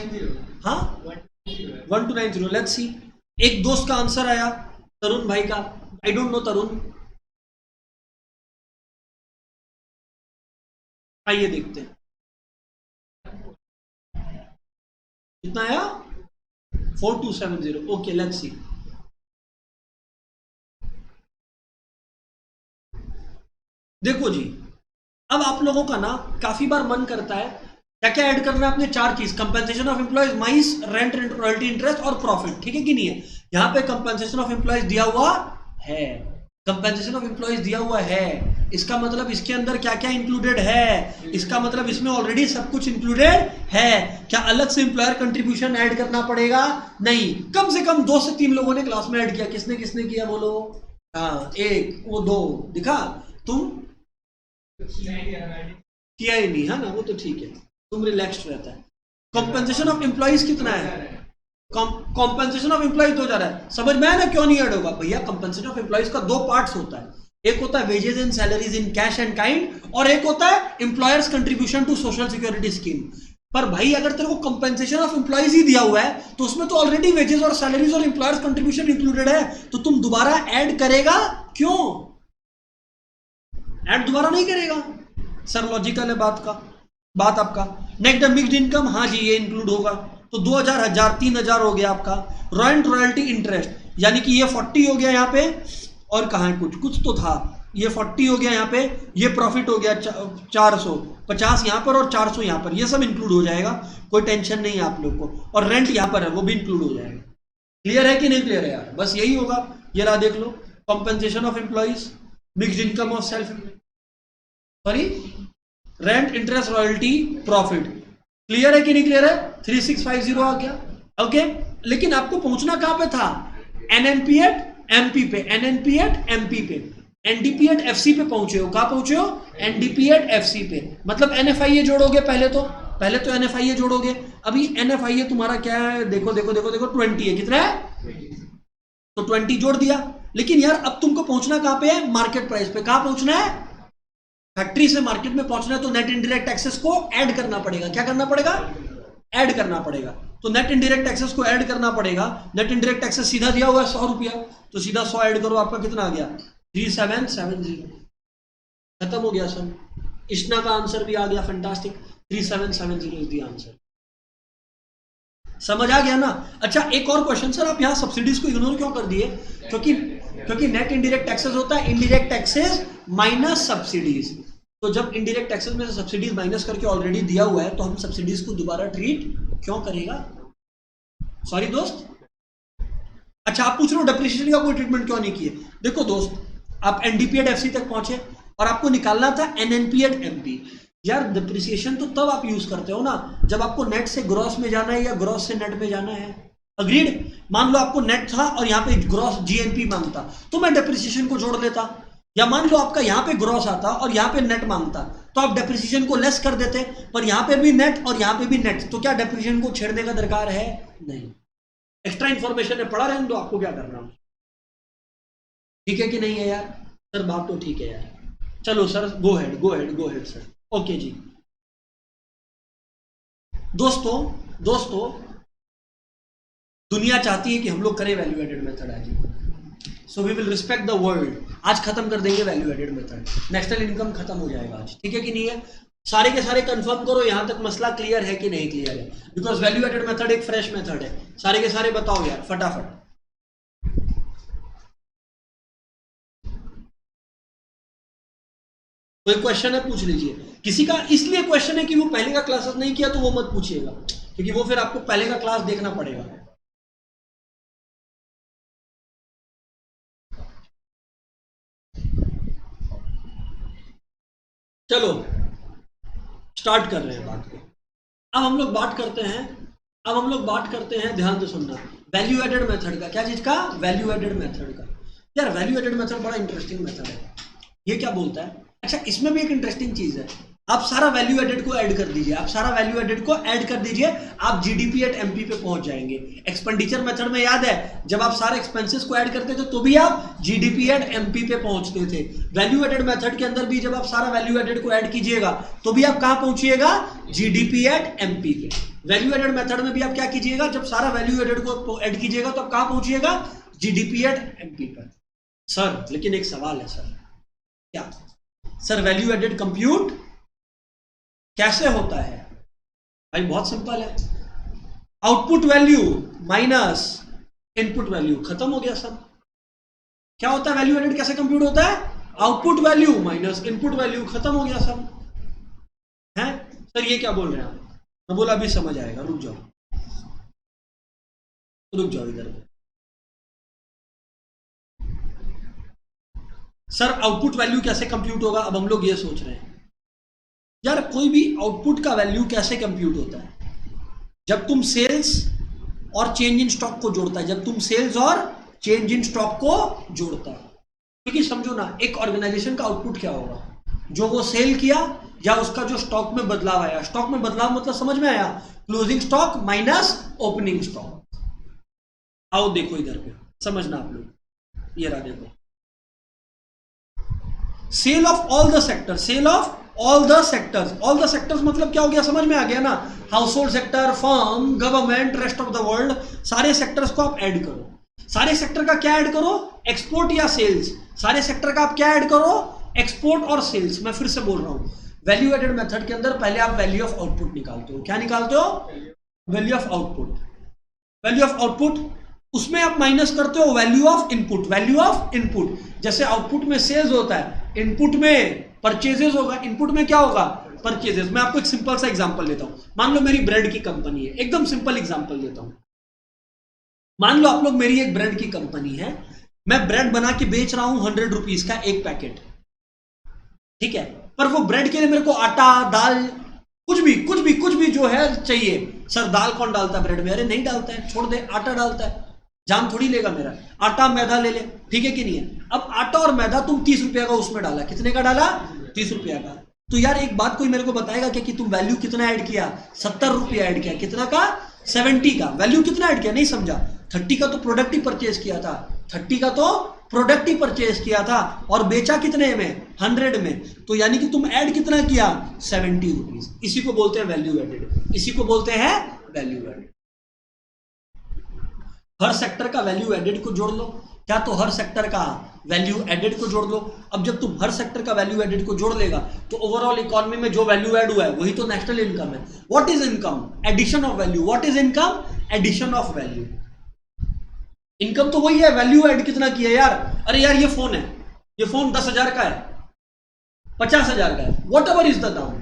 हाँ 1290, लेट्स सी। एक दोस्त का आंसर आया तरुण भाई का, आई डोंट नो तरुण, आइए देखते हैं कितना आया, 4270। Okay let's see. देखो जी, अब आप लोगों का ना काफी बार मन करता है क्या क्या ऐड करना है आपने, चार चीज, compensation of employees, mice, rent, royalty, interest और प्रॉफिट, ठीक है कि नहीं है। यहां पे कंपेंसेशन ऑफ एम्प्लॉइज दिया हुआ है, कंपेंसेशन ऑफ एम्प्लॉइज दिया हुआ है, इसका मतलब इसके अंदर क्या क्या इंक्लूडेड है, इसका मतलब इसमें ऑलरेडी सब कुछ इंक्लूडेड है। क्या अलग से एम्प्लॉयर कंट्रीब्यूशन ऐड करना पड़ेगा? नहीं। कम से कम 2 से 3 लोगों ने क्लास में ऐड किया, किसने किसने किया बोलो? हाँ, एक वो 2 दिखा, तुम किया ही नहीं है ना, वो तो ठीक है, तुम रिलैक्स्ड रहता है। कॉम्पेंसेशन ऑफ एम्प्लॉइज कितना है? कॉम्पेंसेशन ऑफ एम्प्लॉइज 2000 है। समझ में आया ना क्यों नहीं ऐड होगा? भैया कॉम्पेंसेशन ऑफ एम्प्लॉइज का 2 पार्ट्स होता है, एक होता है wages and salaries in cash and kind, और एक होता है employers contribution to social security scheme. पर भाई अगर तेरे को कंपेंसेशन ऑफ एम्प्लॉइज ही दिया हुआ है तो उसमें तो ऑलरेडी वेजेस और सैलरीज और एम्प्लॉयर्स कंट्रीब्यूशन इंक्लूडेड है, तो तुम दोबारा ऐड करेगा क्यों? ऐड दोबारा नहीं करेगा सर, लॉजिकल है बात आपका। नेक्स्ट मिक्स्ड इनकम, हाँ जी ये इंक्लूड होगा, तो 2000 1000 3000 हो गया आपका। रेंट, रॉयल्टी, इंटरेस्ट, यानी कि ये 40 हो गया यहाँ पे, और कहाँ है कुछ तो था, ये 40 हो गया यहाँ पे, ये प्रॉफिट हो गया 400, 50 यहाँ पर और 400 यहाँ पर, ये सब इंक्लूड हो जाएगा, कोई टेंशन नहीं है आप लोग को। और रेंट यहाँ पर है वो भी इंक्लूड हो जाएगा। क्लियर है कि नहीं क्लियर है यार? बस यही होगा। ये रहा देख लो, compensation of employees, mixed income of self, sorry rent, interest, royalty, profit. Clear है कि नहीं क्लियर है? 3650 आ गया। ओके, लेकिन आपको पहुंचना कहां पे था? एनएनपी एट एमपी पे, एनएनपी एट एमपी पे, एनडीपी एट एफसी पे पहुंचे हो। कहां पहुंचे हो? एनडीपी एट एफसी पे, मतलब एनएफआईए जोड़ोगे पहले तो एनएफआईए जोड़ोगे। अभी एनएफआईए तुम्हारा क्या है? देखो 20 है, कितना है? तो 20 जोड़ दिया। लेकिन यार अब तुमको पहुंचना कहां पे है? मार्केट प्राइस पे। कहां पहुंचना है? फैक्ट्री से मार्केट में पहुंचना है, तो नेट इनडायरेक्ट टैक्सेस को ऐड करना पड़ेगा। क्या करना पड़ेगा? ऐड करना पड़ेगा। तो नेट इनडायरेक्ट टैक्सेस को ऐड करना पड़ेगा। नेट इनडायरेक्ट टैक्सेस सीधा दिया हुआ है 100 रुपया, तो सीधा 100 ऐड करो, आपका कितना आ गया? 3770। खत्म हो गया सर। इश्ना का आंसर भी आ गया, फैंटास्टिक। 3770 is the answer. समझ आ गया ना? अच्छा एक और क्वेश्चन सर, आप यहां सब्सिडीज को इग्नोर क्यों कर दिए? क्योंकि नेट इनडायरेक्ट टैक्सेस होता है इनडायरेक्ट टैक्सेस माइनस सब्सिडीज। तो जब इनडायरेक्ट टैक्सेस में से सब्सिडीज माइनस करके ऑलरेडी दिया हुआ है, तो हम सब्सिडीज को दोबारा ट्रीट क्यों करेगा? सॉरी दोस्त। अच्छा आप पूछ रहे हो डेप्रिसिएशन का कोई ट्रीटमेंट क्यों नहीं किए? देखो दोस्त, आप एनडीपी एट एफसी तक पहुंचे और आपको निकालना था एनएनपी एट एमपी। यार डिप्रिसिएशन तो तब आप यूज करते हो ना जब आपको नेट से ग्रॉस में जाना है या ग्रॉस से नेट में जाना है। अग्रीड? मान लो आपको नेट था और यहाँ पे ग्रॉस जीएनपी मांगता, तो मैं डेप्रिसिएशन को जोड़ लेता। या मान लो आपका यहाँ पे ग्रॉस आता और यहाँ पे नेट मांगता, तो आप डेप्रिसिएशन को लेस कर देते, पर यहाँ पे भी नेट और यहाँ पे भी नेट, तो क्या डेप्रिसिएशन को छेड़ने का दरकार है? नहीं। एक्स्ट्रा इंफॉर्मेशन है, पढ़ा रहने दो, आपको क्या करना। ठीक है कि नहीं है यार? सर बात तो ठीक है यार। चलो सर, गो हेड सर। ओके जी दोस्तों दुनिया चाहती है कि हम लोग करें वैल्यू एडेड मेथड आज, so we will respect the world. आज खत्म कर देंगे value added method, national income खत्म हो जाएगा आज। ठीक है कि नहीं है? सारे के सारे कंफर्म करो यहां तक मसला क्लियर है कि नहीं क्लियर है? बिकॉज वैल्यू एडेड मेथड एक फ्रेश मेथड है। सारे के सारे बताओ यार फटाफट। कोई क्वेश्चन है पूछ लीजिए। किसी का इसलिए क्वेश्चन है कि वो पहले का क्लासेस नहीं किया, तो वो मत पूछिएगा, क्योंकि वो फिर आपको पहले का क्लास देखना पड़ेगा। चलो स्टार्ट कर रहे हैं बात को। अब हम लोग बात करते हैं, ध्यान से सुनना, वैल्यू एडेड मेथड का। क्या चीज का? वैल्यू एडेड मेथड का। यार वैल्यू एडेड मेथड बड़ा इंटरेस्टिंग मेथड है। ये क्या बोलता है? अच्छा इसमें भी एक इंटरेस्टिंग चीज है, आप सारा वैल्यू एडेड को ऐड कर दीजिए, आप जीडीपी एट एमपी पे पहुंच जाएंगे। एक्सपेंडिचर मेथड में याद है जब आप सारे एक्सपेंसेस को ऐड करते थे तो भी आप जीडीपी एट एमपी पे पहुंचते थे। वैल्यू एडेड मेथड के अंदर भी जब आप सारा वैल्यू एडेड को ऐड कीजिएगा तो भी आप कहां पहुंचिएगा? जीडीपी एट एमपी पे। वैल्यू एडेड मेथड में भी आप क्या कीजिएगा? जब सारा वैल्यू एडेड को ऐड कीजिएगा तो आप कहां पहुंचिएगा? जीडीपी एट एमपी पर। सर लेकिन एक सवाल है सर, क्या सर वैल्यू एडेड कंप्यूट कैसे होता है भाई? बहुत सिंपल है, output value minus input value, खत्म हो गया सब। क्या होता है वैल्यू एडेड, कैसे कंप्यूट होता है? Output value minus input value, खत्म हो गया सब। है सर ये क्या बोल रहे हैं आप? मैं बोला अभी समझ आएगा, रुक जाओ इधर। सर आउटपुट वैल्यू कैसे कंप्यूट होगा? अब हम लोग ये सोच रहे हैं यार कोई भी आउटपुट का वैल्यू कैसे कंप्यूट होता है? जब तुम सेल्स और चेंज इन स्टॉक को जोड़ता है, जब तुम सेल्स और चेंज इन स्टॉक को जोड़ता है। क्योंकि समझो ना, एक ऑर्गेनाइजेशन का आउटपुट क्या होगा? जो वो सेल किया या उसका जो स्टॉक में बदलाव आया। स्टॉक में बदलाव मतलब समझ में आया? Closing stock minus opening stock. आओ देखो इधर पे, समझना आप लोग, ये रहा देखो, sale of all the sector, sale of all the sectors. All the sectors मतलब क्या हो गया? समझ में आ गया ना? Household sector, firm, government, rest of the world, सारे सेक्टर्स को आप ऐड करो। सारे सेक्टर का क्या ऐड करो? एक्सपोर्ट या सेल्स। सारे सेक्टर का आप क्या ऐड करो? एक्सपोर्ट और सेल्स। मैं फिर से बोल रहा हूं, वैल्यू एडेड मेथड के अंदर पहले आप वैल्यू ऑफ आउटपुट निकालते हो। क्या निकालते हो? Value of output. Value of output, उसमें आप माइनस करते हो value of input. Value of input, जैसे आउटपुट में सेल्स होता है, इनपुट में परचेजेस होगा। इनपुट में क्या होगा? परचेजेस। मैं आपको एक सिंपल सा एग्जांपल देता हूं। मान लो मेरी ब्रेड की कंपनी है, एकदम सिंपल एग्जांपल देता हूं। मान लो आप लोग, मेरी एक ब्रेड की कंपनी है, मैं ब्रेड बना के बेच रहा हूं 100 रुपीज का एक पैकेट, ठीक है। पर वो ब्रेड के लिए मेरे को आटा, दाल, कुछ भी जो है चाहिए। सर दाल कौन डालता है ब्रेड में? अरे नहीं डालता है, छोड़ दे, आटा डालता है, जाम थोड़ी लेगा मेरा। आटा मैदा ले ले, ठीक है कि नहीं है? अब आटा और मैदा तुम 30 रुपया का उसमें डाला, कितने का डाला? 30 रुपया का। तो यार एक बात कोई मेरे को बताएगा कि तुम वैल्यू कितना ऐड किया? 70 रुपया ऐड किया। कितना का? 70 का। वैल्यू कितना ऐड किया? नहीं समझा। 30 का तो प्रोडक्ट ही परचेज किया था, 30 का तो प्रोडक्ट ही परचेज किया था, और बेचा कितने में? 100 में। तो यानी कि तुम ऐड कितना किया? 70 रुपीज। इसी को बोलते हैं वैल्यू एडेड, इसी को बोलते हैं वैल्यू एडेड। हर सेक्टर का वैल्यू एडेड को जोड़ लो। क्या? तो हर सेक्टर का वैल्यू एडेड को जोड़ लो। अब जब तुम हर सेक्टर का वैल्यू एडेड को जोड़ लेगा तो ओवरऑल इकोनॉमी में जो वैल्यू ऐड हुआ है वही तो नेशनल इनकम है। What is income? Addition of value. What is income? Addition of value. Income तो वही है, वैल्यू ऐड कितना किया यार? अरे यार ये फोन है, ये फोन 10,000 का है, 50,000 का है, वॉट एवर इज द दाम।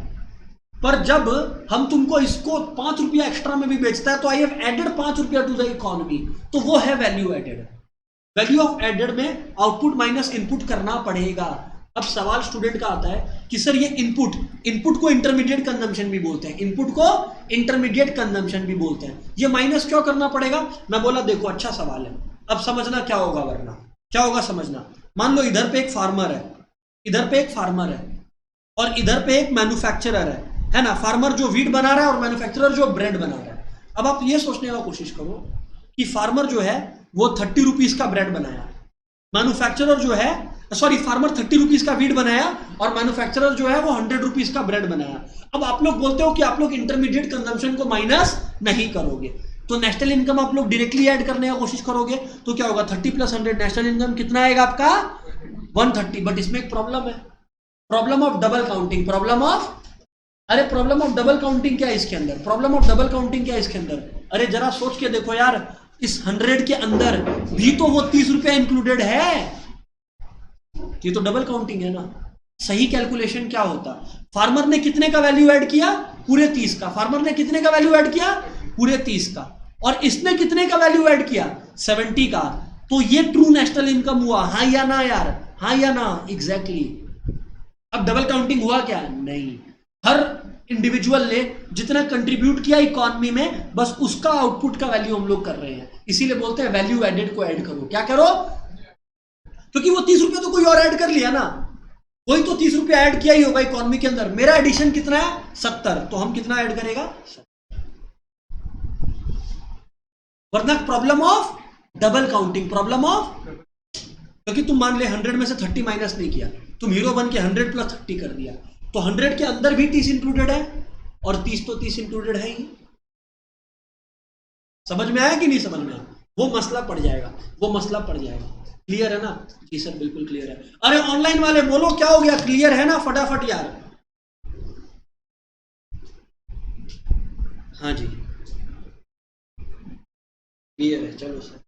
पर जब हम तुमको इसको 5 रुपया एक्स्ट्रा में भी बेचता है तो आई हैव एडेड 5 रुपया टू द इकोनॉमी, तो वो है value added. Value of added में आउटपुट माइनस इनपुट करना पड़ेगा। अब सवाल स्टूडेंट का आता है कि सर ये इनपुट को इंटरमीडिएट कंजम्पशन भी बोलते हैं, इनपुट को इंटरमीडिएट कंजम्पशन भी बोलते हैं, ये माइनस क्यों करना पड़ेगा? मैं बोला देखो अच्छा सवाल है, अब समझना क्या होगा, वरना क्या होगा समझना। मान लो इधर पे एक फार्मर है, इधर पे एक फार्मर है, और इधर पे एक मैन्युफैक्चरर है ना। फार्मर जो वीट बना रहा है और मैन्युफैक्चरर जो ब्रेड बना रहा है। अब आप ये सोचने का कोशिश करो कि फार्मर जो है वो 30 रुपीज का ब्रेड बनाया, मैन्युफैक्चरर जो है फार्मर 30 रुपीज का वीट बनाया और मैन्युफैक्चरर जो है वो 100 रुपीज का ब्रेड बनाया। अब आप लोग बोलते हो कि आप लोग इंटरमीडिएट कंजम्पशन को माइनस नहीं करोगे, तो नेशनल इनकम आप लोग डायरेक्टली ऐड करने का कोशिश करोगे, तो क्या होगा? 30 + 100 नेशनल इनकम कितना आएगा आपका? 130। बट इसमें एक प्रॉब्लम है, problem of double counting. Problem of double counting क्या है इसके अंदर? प्रॉब्लम ऑफ डबल काउंटिंग क्या है इसके अंदर? अरे जरा सोच के देखो यार, इस 100 के अंदर भी तो वो 30 रुपया इंक्लूडेड है, ये तो डबल काउंटिंग है ना। सही कैलकुलेशन क्या होता? फार्मर ने कितने का वैल्यू ऐड किया? पूरे 30 का। फार्मर ने कितने का वैल्यू ऐड किया? पूरे 30 का। और इसने कितने का वैल्यू ऐड किया? 70 का। तो ये ट्रू नेशनल इनकम हुआ, हाँ या ना यार? हाँ या ना? एग्जैक्टली। अब डबल काउंटिंग हुआ क्या? नहीं। हर इंडिविजुअल ने जितना कंट्रीब्यूट किया इकोनॉमी में, बस उसका आउटपुट का वैल्यू हम लोग कर रहे हैं, इसीलिए बोलते हैं वैल्यू एडेड को ऐड करो। क्या करो? क्योंकि वो 30 रुपया तो कोई और ऐड कर लिया ना, कोई तो 30 रुपया ऐड किया ही होगा इकोनॉमी के अंदर। मेरा एडिशन कितना है? 70, तो हम कितना ऐड करेगा? वरना problem of double counting, problem of, क्योंकि तुम मान ले 100 में से 30 माइनस नहीं किया, तुम हीरो बन के 100 + 30 कर दिया, तो 100 के अंदर भी 30 इंक्लूडेड है, और 30 तो 30 इंक्लूडेड है ही। समझ में आया कि नहीं समझ में आया? वो मसला पड़ जाएगा, वो मसला पड़ जाएगा। क्लियर है ना? जी सर बिल्कुल क्लियर है। अरे ऑनलाइन वाले बोलो क्या हो गया? क्लियर है ना? फटाफट यार। हाँ जी, क्लियर है, चलो सर।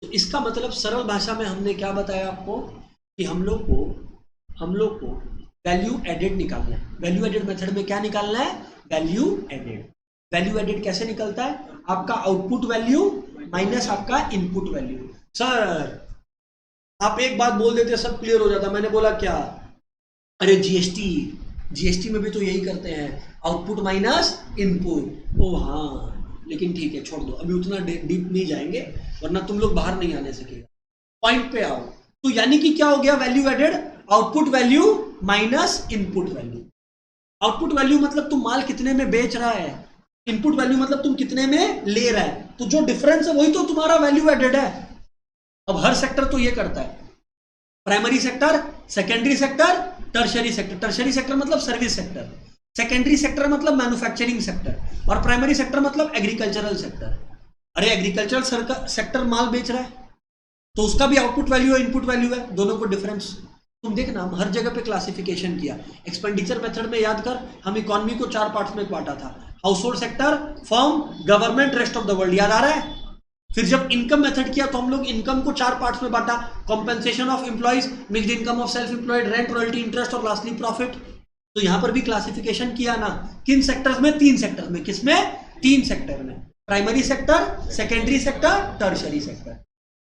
तो इसका मतलब सरल भाषा में हमने क्या बताया आपको कि हम लोग को वैल्यू एडेड निकालना है। वैल्यू एडेड मेथड में क्या निकालना है? Value added. वैल्यू एडेड कैसे निकलता है? आपका आउटपुट वैल्यू माइनस आपका इनपुट वैल्यू। सर आप एक बात बोल देते सब क्लियर हो जाता, मैंने बोला क्या? अरे जीएसटी, जीएसटी में भी तो यही करते हैं, आउटपुट माइनस इनपुट। ओ हाँ, लेकिन ठीक है, छोड़ दो, अभी उतना डीप नहीं जाएंगे वरना तुम लोग बाहर नहीं आने सकेगा। पॉइंट पे आओ। तो यानी कि क्या हो गया value added? Output value minus input value. Output value मतलब तुम माल कितने में बेच रहा है, इनपुट वैल्यू मतलब तुम कितने में ले रहा है, तो जो डिफरेंस है वही तो तुम्हारा वैल्यू एडेड है। अब हर सेक्टर तो ये करता है, primary sector, secondary sector, tertiary sector. Tertiary sector मतलब सर्विस सेक्टर, सेकेंडरी सेक्टर मतलब मैन्युफैक्चरिंग सेक्टर, और प्राइमरी सेक्टर मतलब एग्रीकल्चरल सेक्टर। अरे एग्रीकल्चरल सेक्टर माल बेच रहा है तो उसका भी आउटपुट वैल्यू है, इनपुट वैल्यू है, दोनों को डिफरेंस। तुम देखना हम हर जगह पे क्लासिफिकेशन किया। एक्सपेंडिचर मेथड में याद कर, हम इकोनॉमी को 4 पार्ट्स में बांटा था, house hold sector, firm, government, rest of the world. याद आ रहा है? फिर जब इनकम मेथड किया तो हम लोग इनकम को 4 पार्ट्स में बांटा, compensation of employees, mixed income of self employed, rent, royalty, interest और लास्टली प्रॉफिट। तो यहां पर भी क्लासिफिकेशन किया ना, किन सेक्टर्स में? 3 सेक्टर में। किसमें? 3 सेक्टर में, primary sector, secondary sector, tertiary sector.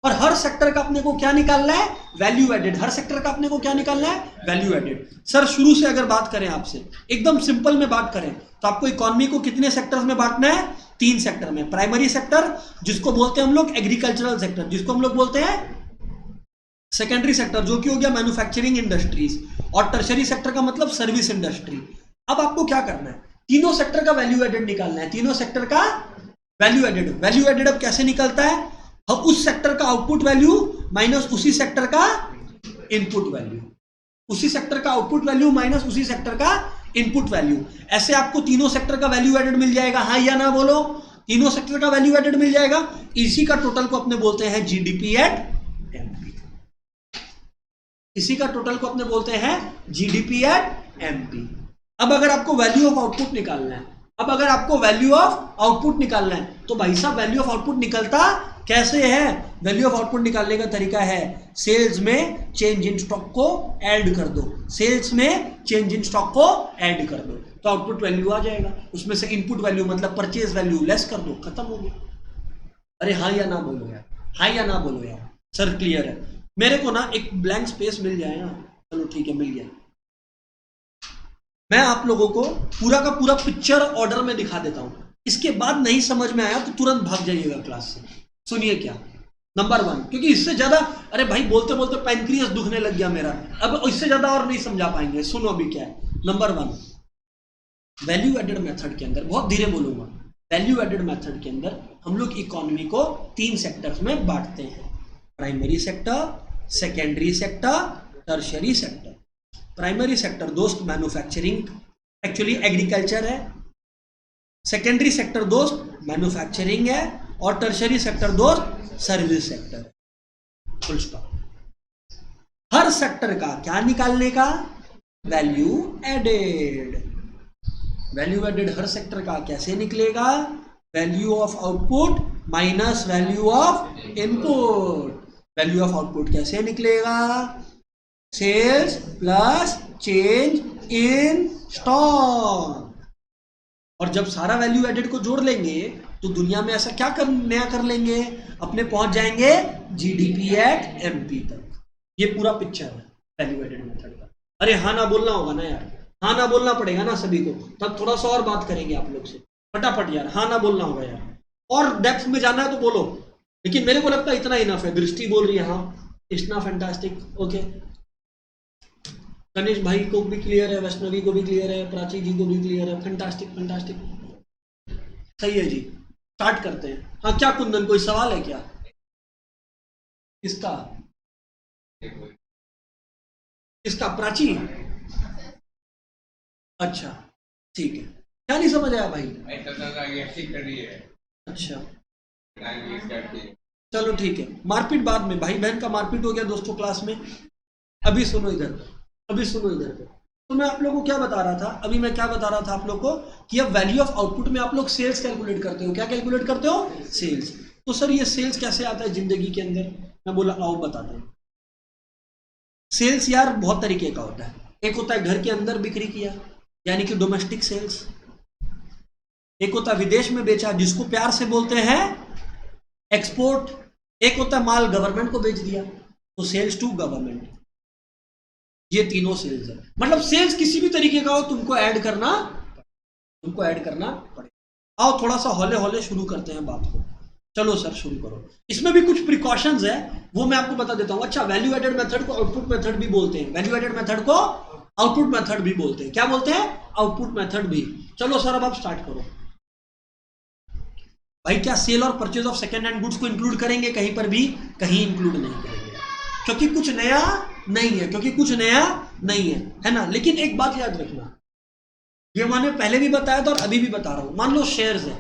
और हर सेक्टर का अपने को क्या निकालना है? Value added. हर सेक्टर का अपने को क्या निकालना है? Value added. सर शुरू से अगर बात करें आपसे, एकदम सिंपल में बात करें तो आपको इकोनॉमी को कितने सेक्टर्स में बांटना है? 3 सेक्टर में। प्राइमरी सेक्टर जिसको बोलते हैं हम लोग एग्रीकल्चरल सेक्टर, जिसको हम लोग बोलते हैं सेकेंडरी सेक्टर जो कि हो गया मैन्युफैक्चरिंग इंडस्ट्रीज, और टर्शरी सेक्टर का मतलब सर्विस इंडस्ट्री। अब आपको क्या करना है? तीनों सेक्टर का वैल्यू एडेड निकालना है, तीनों सेक्टर का वैल्यू एडेड। वैल्यू एडेड अब कैसे निकलता है? अब उस सेक्टर का आउटपुट वैल्यू माइनस उसी सेक्टर का इनपुट वैल्यू, उसी सेक्टर का आउटपुट वैल्यू माइनस उसी सेक्टर का इनपुट वैल्यू। ऐसे आपको तीनों सेक्टर का वैल्यू एडेड मिल जाएगा। हाँ या ना बोलो? तीनों सेक्टर का वैल्यू एडेड मिल जाएगा। इसी का टोटल को अपने बोलते हैं जीडीपी एट एमपी। इसी का टोटल को अपने बोलते हैं जीडीपी एट एमपी। अब अगर आपको वैल्यू ऑफ आउटपुट निकालना है, अब अगर आपको वैल्यू ऑफ आउटपुट निकालना है तो भाई साहब वैल्यू ऑफ आउटपुट निकलता कैसे है? वैल्यू ऑफ आउटपुट निकालने का तरीका है, सेल्स में चेंज इन स्टॉक को ऐड कर दो, सेल्स में चेंज इन स्टॉक को ऐड कर दो तो आउटपुट वैल्यू आ जाएगा। उसमें से इनपुट वैल्यू मतलब परचेज वैल्यू लेस कर दो, खत्म हो गया। अरे हाँ या ना बोलो यार, हाँ या ना बोलो यार। सर क्लियर है? मेरे को ना एक ब्लैंक स्पेस मिल जाए ना, चलो ठीक है मिल गया। मैं आप लोगों को पूरा का पूरा पिक्चर ऑर्डर में दिखा देता हूं, इसके बाद नहीं समझ में आया तो तुरंत भाग जाइएगा क्लास से। सुनिए क्या, नंबर 1, क्योंकि इससे ज्यादा, अरे भाई बोलते बोलते पैनक्रियास दुखने लग गया मेरा, अब इससे ज्यादा और नहीं समझा पाएंगे। सुनो अभी क्या है। नंबर 1, वैल्यू एडेड मेथड के अंदर, बहुत धीरे बोलूंगा, वैल्यू एडेड मेथड के अंदर हम लोग इकोनॉमी को 3 सेक्टर्स में बांटते हैं, primary sector, secondary sector, tertiary sector. Primary sector दोस्त मैन्युफैक्चरिंग, एक्चुअली एग्रीकल्चर है, सेकेंडरी सेक्टर दोस्त मैन्युफैक्चरिंग है, और टर्शरी सेक्टर दोस्त सर्विस सेक्टर है। Full stop. हर सेक्टर का क्या निकालने का? Value added. वैल्यू एडेड हर सेक्टर का कैसे निकलेगा? Value of output minus value of input. Value of output कैसे निकलेगा? Sales plus change in stock. और जब सारा वैल्यू एडेड को जोड़ लेंगे तो दुनिया में ऐसा क्या नया कर लेंगे? अपने पहुंच जाएंगे जीडीपी एट एमपी तक। ये पूरा पिक्चर है वैल्यू एडेड मेथड का। अरे हाँ ना बोलना होगा ना यार, हाँ ना बोलना पड़ेगा ना सभी को, तब थोड़ा सा और बात करेंगे आप लोग से। फटाफट यार हाँ ना बोलना होगा यार, और डेप्थ में जाना है तो बोलो, लेकिन मेरे को लगता है इतना इनफ है। दृष्टि बोल रही है हाँ, इतना फैंटास्टिक, ओके। गणेश भाई को भी क्लियर है, वैष्णवी को भी क्लियर है, प्राची जी को भी क्लियर है, फैंटास्टिक फैंटास्टिक, सही है जी। स्टार्ट करते हैं। हाँ क्या कुंदन, कोई सवाल है क्या? किसका? किसका? प्राची? अच्छा ठीक है। क्या नहीं समझ आया भाई? अच्छा चलो ठीक है, मारपीट बाद में, भाई बहन का मारपीट हो गया दोस्तों क्लास में। अभी सुनो इधर, अभी सुनो इधर पे, तो मैं आप लोगों को क्या बता रहा था, अभी मैं क्या बता रहा था आप लोग को कि अब वैल्यू ऑफ आउटपुट में आप लोग सेल्स कैलकुलेट करते हो। क्या कैलकुलेट करते हो? सेल्स। तो सर ये सेल्स कैसे आता है जिंदगी के अंदर? मैं बोला आओ बताते हैं। सेल्स यार बहुत तरीके का होता है। एक होता है घर के अंदर बिक्री किया, यानी कि डोमेस्टिक सेल्स। एक होता है विदेश में बेचा, जिसको प्यार से बोलते हैं एक्सपोर्ट। एक होता है माल गवर्नमेंट को बेच दिया, तो सेल्स टू गवर्नमेंट। ये तीनों सेल्स है। मतलब सेल्स किसी भी तरीके का हो, तुमको ऐड करना पड़ेगा। आओ थोड़ा सा हौले हौले शुरू करते हैं बात को। चलो सर शुरू करो। इसमें भी कुछ प्रिकॉशंस है, वो मैं आपको बता देता हूं। अच्छा, वैल्यू एडेड मेथड को आउटपुट मेथड भी बोलते हैं। वैल्यू एडेड मेथड को आउटपुट मेथड भी बोलते हैं। क्या बोलते हैं? आउटपुट मेथड भी। चलो सर अब आप स्टार्ट करो। भाई क्या सेल और purchase of second hand goods को इंक्लूड करेंगे कहीं पर भी? कहीं इंक्लूड नहीं करेंगे, क्योंकि कुछ नया नहीं है ना। लेकिन एक बात याद रखना, ये मैंने पहले भी बताया था और अभी भी बता रहा हूं। मान लो शेयर्स है,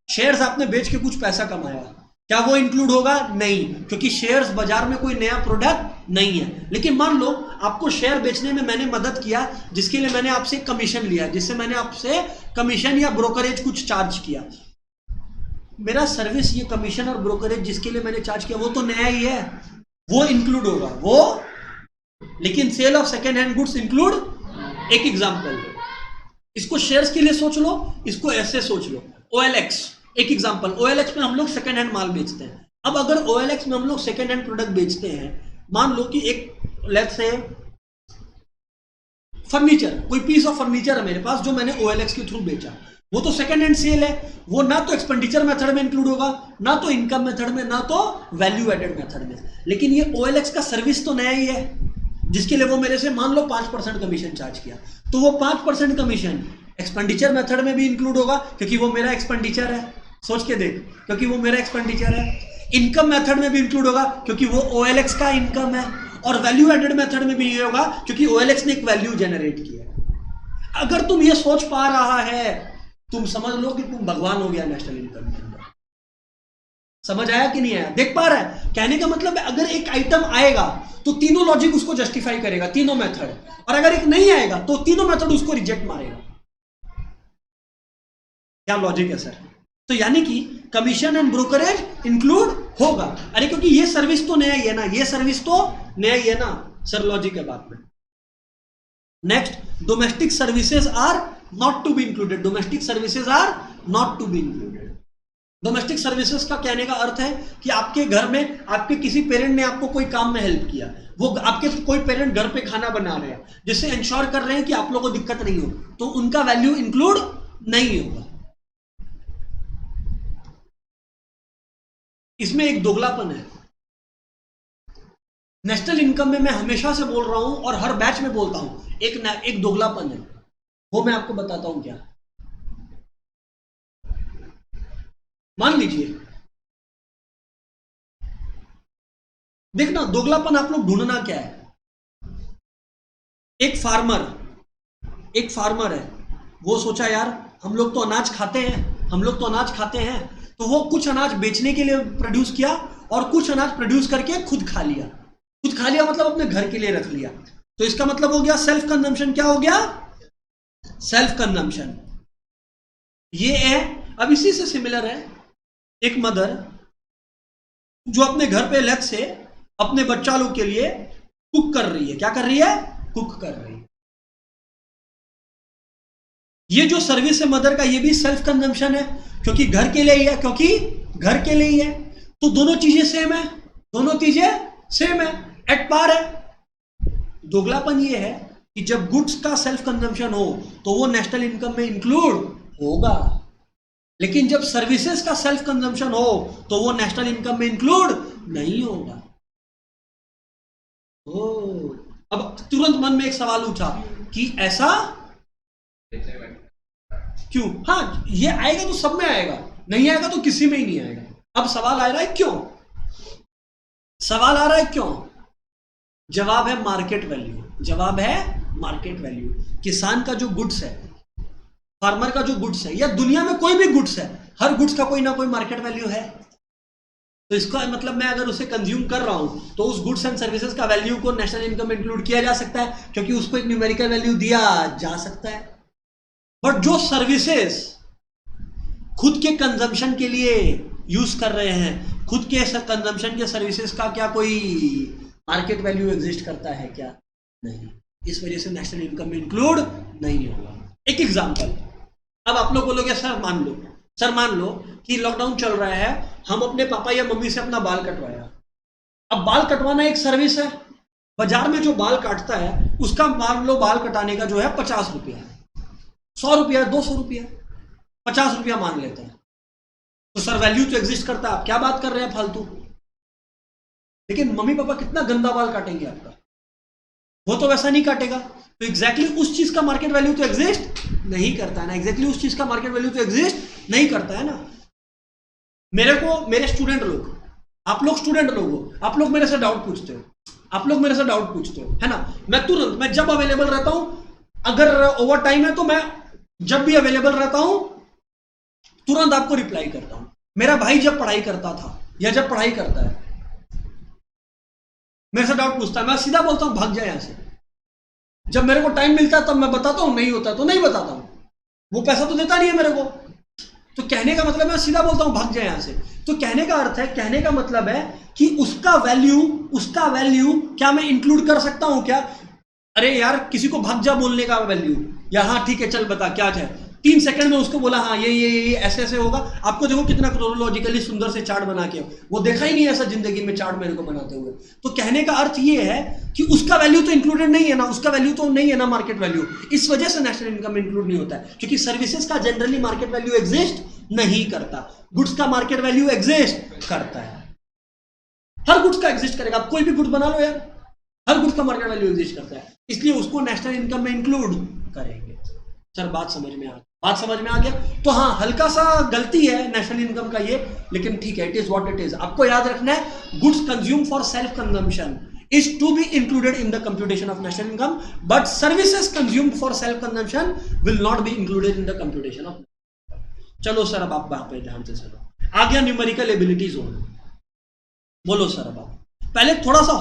शेयर्स आपने बेच के कुछ पैसा कमाया, क्या वो इंक्लूड होगा? नहीं, क्योंकि शेयर्स बाजार में कोई नया प्रोडक्ट नहीं है। लेकिन मान लो आपको शेयर बेचने में मैंने मदद किया, जिसके लिए मैंने आपसे कमीशन लिया, जिससे मैंने आपसे कमीशन या ब्रोकरेज कुछ चार्ज किया। मेरा सर्विस, ये कमीशन और ब्रोकरेज जिसके लिए मैंने चार्ज किया, वो तो नया ही है, वो इंक्लूड होगा वो। लेकिन sale of second hand goods include. एक एग्जांपल लो, इसको शेयर्स के लिए सोच लो, इसको ऐसे सोच लो। OLX एक एग्जांपल। OLX में हम लोग सेकेंड हैंड माल बेचते हैं। अब अगर OLX में हम लोग सेकेंड हैंड प्रोडक्ट बेचते हैं, मान लो कि एक लेट्स से फर्नीचर, कोई पीस ऑफ फर्नीचर है मेरे पास जो मैंने OLX के थ्रू बेचा, वो तो सेकेंड हैंड सेल है। वो ना तो एक्सपेंडिचर मेथड में इंक्लूड होगा, ना तो इनकम मेथड में, ना तो वैल्यू एडेड मेथड में। लेकिन ये OLX का सर्विस तो नया ही है, जिसके लिए वो मेरे से मान लो 5% कमीशन चार्ज किया, तो वो 5% कमीशन एक्सपेंडिचर मेथड में भी इंक्लूड होगा, क्योंकि वो मेरा एक्सपेंडिचर है। सोच के देख, क्योंकि वो मेरा एक्सपेंडिचर है। इनकम मेथड में भी इंक्लूड होगा, क्योंकि वो OLX का इनकम है। और वैल्यू एडेड मेथड में भी ये होगा, क्योंकि OLX ने एक वैल्यू जनरेट किया। अगर तुम ये सोच पा रहा है, तुम समझ लो कि तुम भगवान हो गया नेशनल इनकम के अंदर। समझ आया कि नहीं आया? देख पा रहा है? कहने का मतलब है, अगर एक आइटम आएगा तो तीनों लॉजिक उसको जस्टिफाई करेगा, तीनों मेथड। और अगर एक नहीं आएगा तो तीनों मेथड उसको रिजेक्ट मारेगा। क्या लॉजिक है सर? तो यानी कि कमीशन एंड ब्रोकरेज इंक्लूड होगा। अरे क्योंकि ये सर्विस तो नया ही है ना, ये सर्विस तो नया ही है ना सर, लॉजिक है बात में। Next, domestic services are not to be included. Domestic services are not to be included. Domestic services का कहने का अर्थ है कि आपके घर में आपके किसी पेरेंट ने आपको कोई काम में हेल्प किया, वो आपके कोई पेरेंट घर पे खाना बना रहे हैं, जिससे इंश्योर कर रहे हैं कि आप लोगों को दिक्कत नहीं हो, तो उनका वैल्यू इंक्लूड नहीं होगा। इसमें एक दोगलापन है। नेशनल इनकम में मैं हमेशा से बोल रहा हूं और हर बैच में बोलता हूं, एक दोगलापन है। वो मैं आपको बताता हूं क्या। मान लीजिए, देखना दोगलापन आप लोग ढूंढना क्या है। एक फार्मर है, वो सोचा यार हम लोग तो अनाज खाते हैं, तो वो कुछ अनाज बेचने के लिए प्रोड्यूस किया और कुछ अनाज प्रोड्यूस करके खुद खा लिया मतलब अपने घर के लिए रख लिया। तो इसका मतलब हो गया सेल्फ कंजम्पशन। क्या हो गया? Self consumption. ये है। अब इसी से सिमिलर है एक मदर जो अपने घर पे लेट से अपने बच्चा लोग के लिए कुक कर रही है। क्या कर रही है? कुक कर रही है। ये जो सर्विस है मदर का, ये भी सेल्फ कंजम्पशन है, क्योंकि घर के लिए ही है। तो दोनों चीजें सेम है, एट पार है। दोगलापन ये है कि जब गुड्स का सेल्फ कंजम्पशन हो तो वो नेशनल इनकम में इंक्लूड होगा, लेकिन जब सर्विसेज का सेल्फ कंजम्पशन हो तो वो नेशनल इनकम में इंक्लूड नहीं होगा। अब तुरंत मन में एक सवाल उठा कि ऐसा क्यों? हाँ, ये आएगा तो सब में आएगा, नहीं आएगा तो किसी में ही नहीं आएगा। अब सवाल आ रहा है क्यों? जवाब है मार्केट वैल्यू। किसान का जो गुड्स है, फार्मर का जो गुड्स है, या दुनिया में कोई भी गुड्स है, हर गुड्स का कोई ना कोई मार्केट वैल्यू है। तो इसका मतलब मैं अगर उसे कंज्यूम कर रहा हूं तो उस गुड्स एंड सर्विसेज का वैल्यू को नेशनल इनकम में इंक्लूड किया जा सकता है, क्योंकि उसको एक न्यूमेरिकल वैल्यू दिया जा सकता है। बट जो सर्विसेज खुद के कंजम्पशन के लिए यूज कर रहे हैं, खुद के कंजम्पशन के सर्विसेज का क्या कोई मार्केट वैल्यू एग्जिस्ट करता है क्या? नहीं। इस वजह से नेशनल इनकम में इंक्लूड नहीं होगा। एक एग्जांपल, अब आप लोग बोलोगे सर मान लो कि लॉकडाउन चल रहा है, हम अपने पापा या मम्मी से अपना बाल कटवाया। अब बाल कटवाना एक सर्विस है। बाजार में जो बाल काटता है उसका मान लो बाल कटाने का जो है 50 रुपया है, 100 रुपया, 200 रुपया, 50 रुपया मान लेते हैं। तो सर वैल्यू तो एग्जिस्ट करता है, आप क्या बात कर रहे हैं फालतू। लेकिन मम्मी पापा कितना गंदा बाल काटेंगे आपका, वो तो वैसा नहीं काटेगा। तो एग्जैक्टली उस चीज का मार्केट वैल्यू तो एग्जिस्ट नहीं करता है ना, एग्जैक्टली उस चीज का मार्केट वैल्यू तो एग्जिस्ट नहीं करता है ना। मेरे स्टूडेंट लोग, आप लोग स्टूडेंट लोग हो, आप लोग मेरे से डाउट पूछते हो, है ना। मैं तुरंत, मैं जब अवेलेबल रहता हूं, अगर ओवर टाइम है तो मैं जब भी अवेलेबल रहता हूं तुरंत आपको रिप्लाई करता हूं। मेरा भाई जब पढ़ाई करता था या जब पढ़ाई करता है, मेरे से डाउट पूछता है, मैं सीधा बोलता हूं भाग जाए यहां से। जब मेरे को टाइम मिलता है तब मैं बताता हूं, नहीं होता तो नहीं बताता हूं। वो पैसा तो देता नहीं है मेरे को। तो कहने का मतलब मैं सीधा बोलता हूं भाग जाए यहां से। तो कहने का अर्थ है, कहने का मतलब है कि उसका वैल्यू क्या मैं इंक्लूड कर सकता हूं क्या? अरे यार, किसी को भाग जा बोलने का वैल्यू, या हाँ ठीक है चल बता क्या है, 3 सेकंड में उसको बोला हाँ ये ऐसे होगा। आपको देखो कितना क्रोनोलॉजिकली सुंदर से चार्ट बना के, वो देखा ही नहीं ऐसा जिंदगी में चार्ट मेरे को बनाते हुए। तो कहने का अर्थ ये है कि उसका वैल्यू तो इंक्लूडेड नहीं है ना, उसका वैल्यू तो नहीं है ना मार्केट वैल्यू। इस वजह से नेशनल इनकम इंक्लूड नहीं होता है, क्योंकि सर्विसेज का जनरली मार्केट वैल्यू एग्जिस्ट नहीं करता। गुड्स का मार्केट वैल्यू एग्जिस्ट करता है। हर गुड्स का एग्जिस्ट करेगा, आप कोई भी गुड्स बना लो यार, हर गुड्स का मार्केट वैल्यू एग्जिस्ट करता है, इसलिए उसको नेशनल इनकम में इंक्लूड करेंगे। सर बात समझ में आ गया। तो हाँ, हल्का सा गलती है नेशनल इनकम का ये, लेकिन ठीक है, it is what it is. आपको याद रखना है, goods consume for self consumption is to be included in the computation of national income, but services consumed for self consumption will not be included in the computation of national income. चलो sir, अब आप वहां पे ध्यान से सुनो। आ गया numerical ability zone. बोलो सर, अब आप पहले थोड़ा सा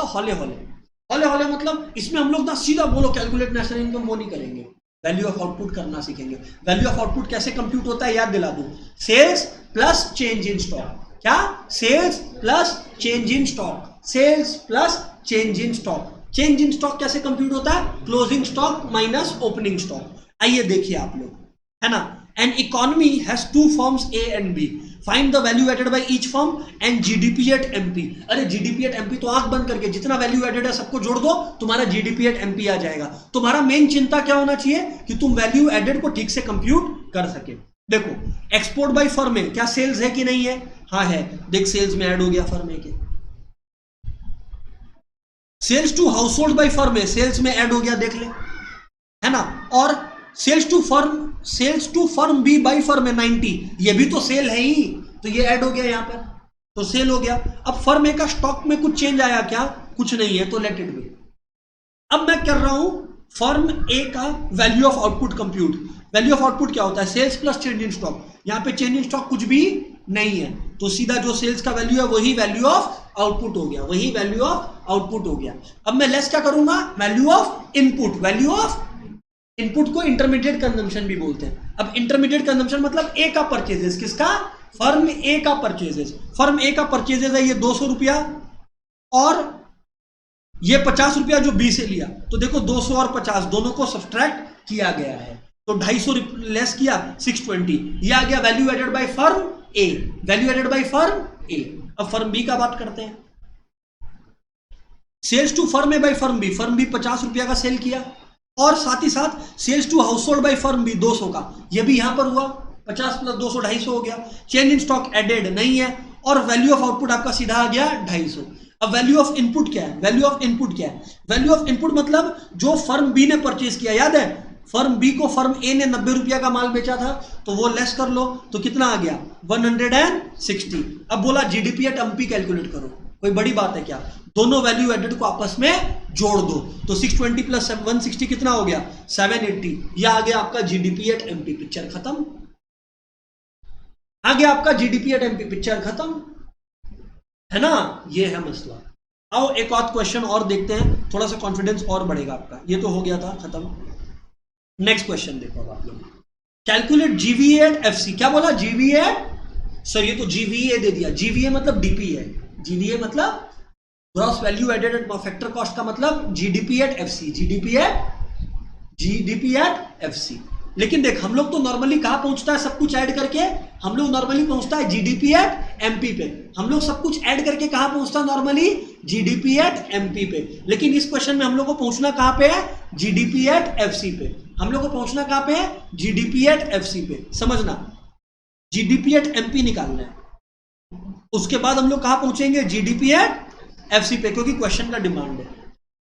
हौले मतलब इसमें हम लोग ना सीधा बोलो कैलकुलेट नेशनल इनकम, वो नहीं करेंगे। वैल्यू ऑफ आउटपुट करना सीखेंगे। वैल्यू ऑफ आउटपुट कैसे कंप्यूट होता है याद दिला दूं, sales plus change in stock. क्या? Sales plus change in stock, sales plus change in stock. Change in stock कैसे कंप्यूट होता है? Closing stock minus opening stock. आइए देखिए आप लोग, है ना। An economy has 2 firms A and B, find the value added by each firm and GDP at MP. अरे जीडीपी एट एमपी तो आंख बंद करके जितना वैल्यू एडेड है सबको जोड़ दो, तुम्हारा जीडीपी एट एमपी आ जाएगा। तुम्हारा मेन चिंता क्या होना चाहिए कि तुम वैल्यू एडेड को ठीक से कंप्यूट कर सके। देखो, एक्सपोर्ट बाय फर्म में क्या सेल्स है कि नहीं है? हाँ है। देख, सेल्स में ऐड हो गया फर्म के। Sales to household by firm है, सेल्स में ऐड हो गया, देख ले, है ना। और sales to firm B by firm है 90, ये भी तो सेल है ही, तो ये ऐड हो गया यहां पर, तो सेल हो गया। अब फर्म ए का स्टॉक में कुछ चेंज आया क्या? कुछ नहीं है, तो लेट इट बी। अब मैं कर रहा हूं फर्म ए का value of output compute. Value of output क्या होता है? Sales plus change in stock. यहां पे चेंज इन स्टॉक कुछ भी नहीं है, तो सीधा जो सेल्स का वैल्यू है वही वैल्यू ऑफ आउटपुट हो गया, वही वैल्यू ऑफ आउटपुट हो गया। अब मैं लेस क्या करूंगा? Value of input. Value of input को इंटरमीडिएट कंजम्पशन भी बोलते हैं। अब इंटरमीडिएट कंजम्पशन मतलब ए का परचेजेस, किसका? फर्म ए का परचेजेस। फर्म ए का परचेजेस है ये 200 रुपया, और ये 50 रुपया जो बी से लिया, तो देखो 200 और 50 दोनों को सब्सट्रैक्ट किया गया है, तो 250 लेस किया 620, ये आ गया value added by firm A. Value added by firm A. अब फर्म बी का बात करते हैं। Sales to firm A by firm B. Firm B 50 रुपया का सेल किया, और साथ ही साथ sales to household by firm B 200 का, ये भी यहां पर हुआ, 50 प्लस 200 250 हो गया। चेंज इन स्टॉक एडेड नहीं है, और वैल्यू ऑफ आउटपुट आपका सीधा आ गया 250। अब वैल्यू ऑफ इनपुट क्या है? वैल्यू ऑफ इनपुट क्या है? वैल्यू ऑफ इनपुट मतलब जो फर्म बी ने परचेज किया, याद है फर्म बी को फर्म ए ने 90 रुपया का माल बेचा था, तो वो लेस कर लो, तो कितना आ गया? 160। अब बोला जीडीपी एट एमपी कैलकुलेट करो, कोई बड़ी बात है क्या? दोनों वैल्यू एडेड को आपस में जोड़ दो, तो 620 प्लस 160 कितना हो गया? 780। यह आ गया आपका जीडीपी एट एमपी। पिक्चर खत्म। आगे आपका जीडीपी एट एमपी, पिक्चर खत्म है ना। ये है मसला। आओ एक और क्वेश्चन और देखते हैं, थोड़ा सा कॉन्फिडेंस और बढ़ेगा आपका। ये तो हो गया था खत्म। नेक्स्ट क्वेश्चन देखो अब आप लोग, कैलकुलेट जीवीए एट एफसी। क्या बोला? जीवीए सर, ये तो जीवीए दे दिया। जीवीए मतलब डीपी है। जीवीए मतलब gross value added at factor cost का मतलब GDP at FC, GDP at FC. लेकिन देख हम लोग तो नॉर्मली कहां पहुंचता है सब कुछ ऐड करके, हम लोग नॉर्मली पहुंचता है जीडीपी एट एमपी पे। हम लोग सब कुछ ऐड करके कहां पहुंचता है नॉर्मली? जीडीपी एट एमपी पे। लेकिन इस क्वेश्चन में हम लोग को पहुंचना कहां पे है? जीडीपी एट एफसी पे। हम लोग को पहुंचना कहां पे है? जीडीपी एट एफसी पे। समझना, जीडीपी एट एमपी निकालना है, उसके बाद हम लोग कहां पहुंचेंगे? जीडीपी एट एफसी पे, क्योंकि क्वेश्चन का डिमांड है।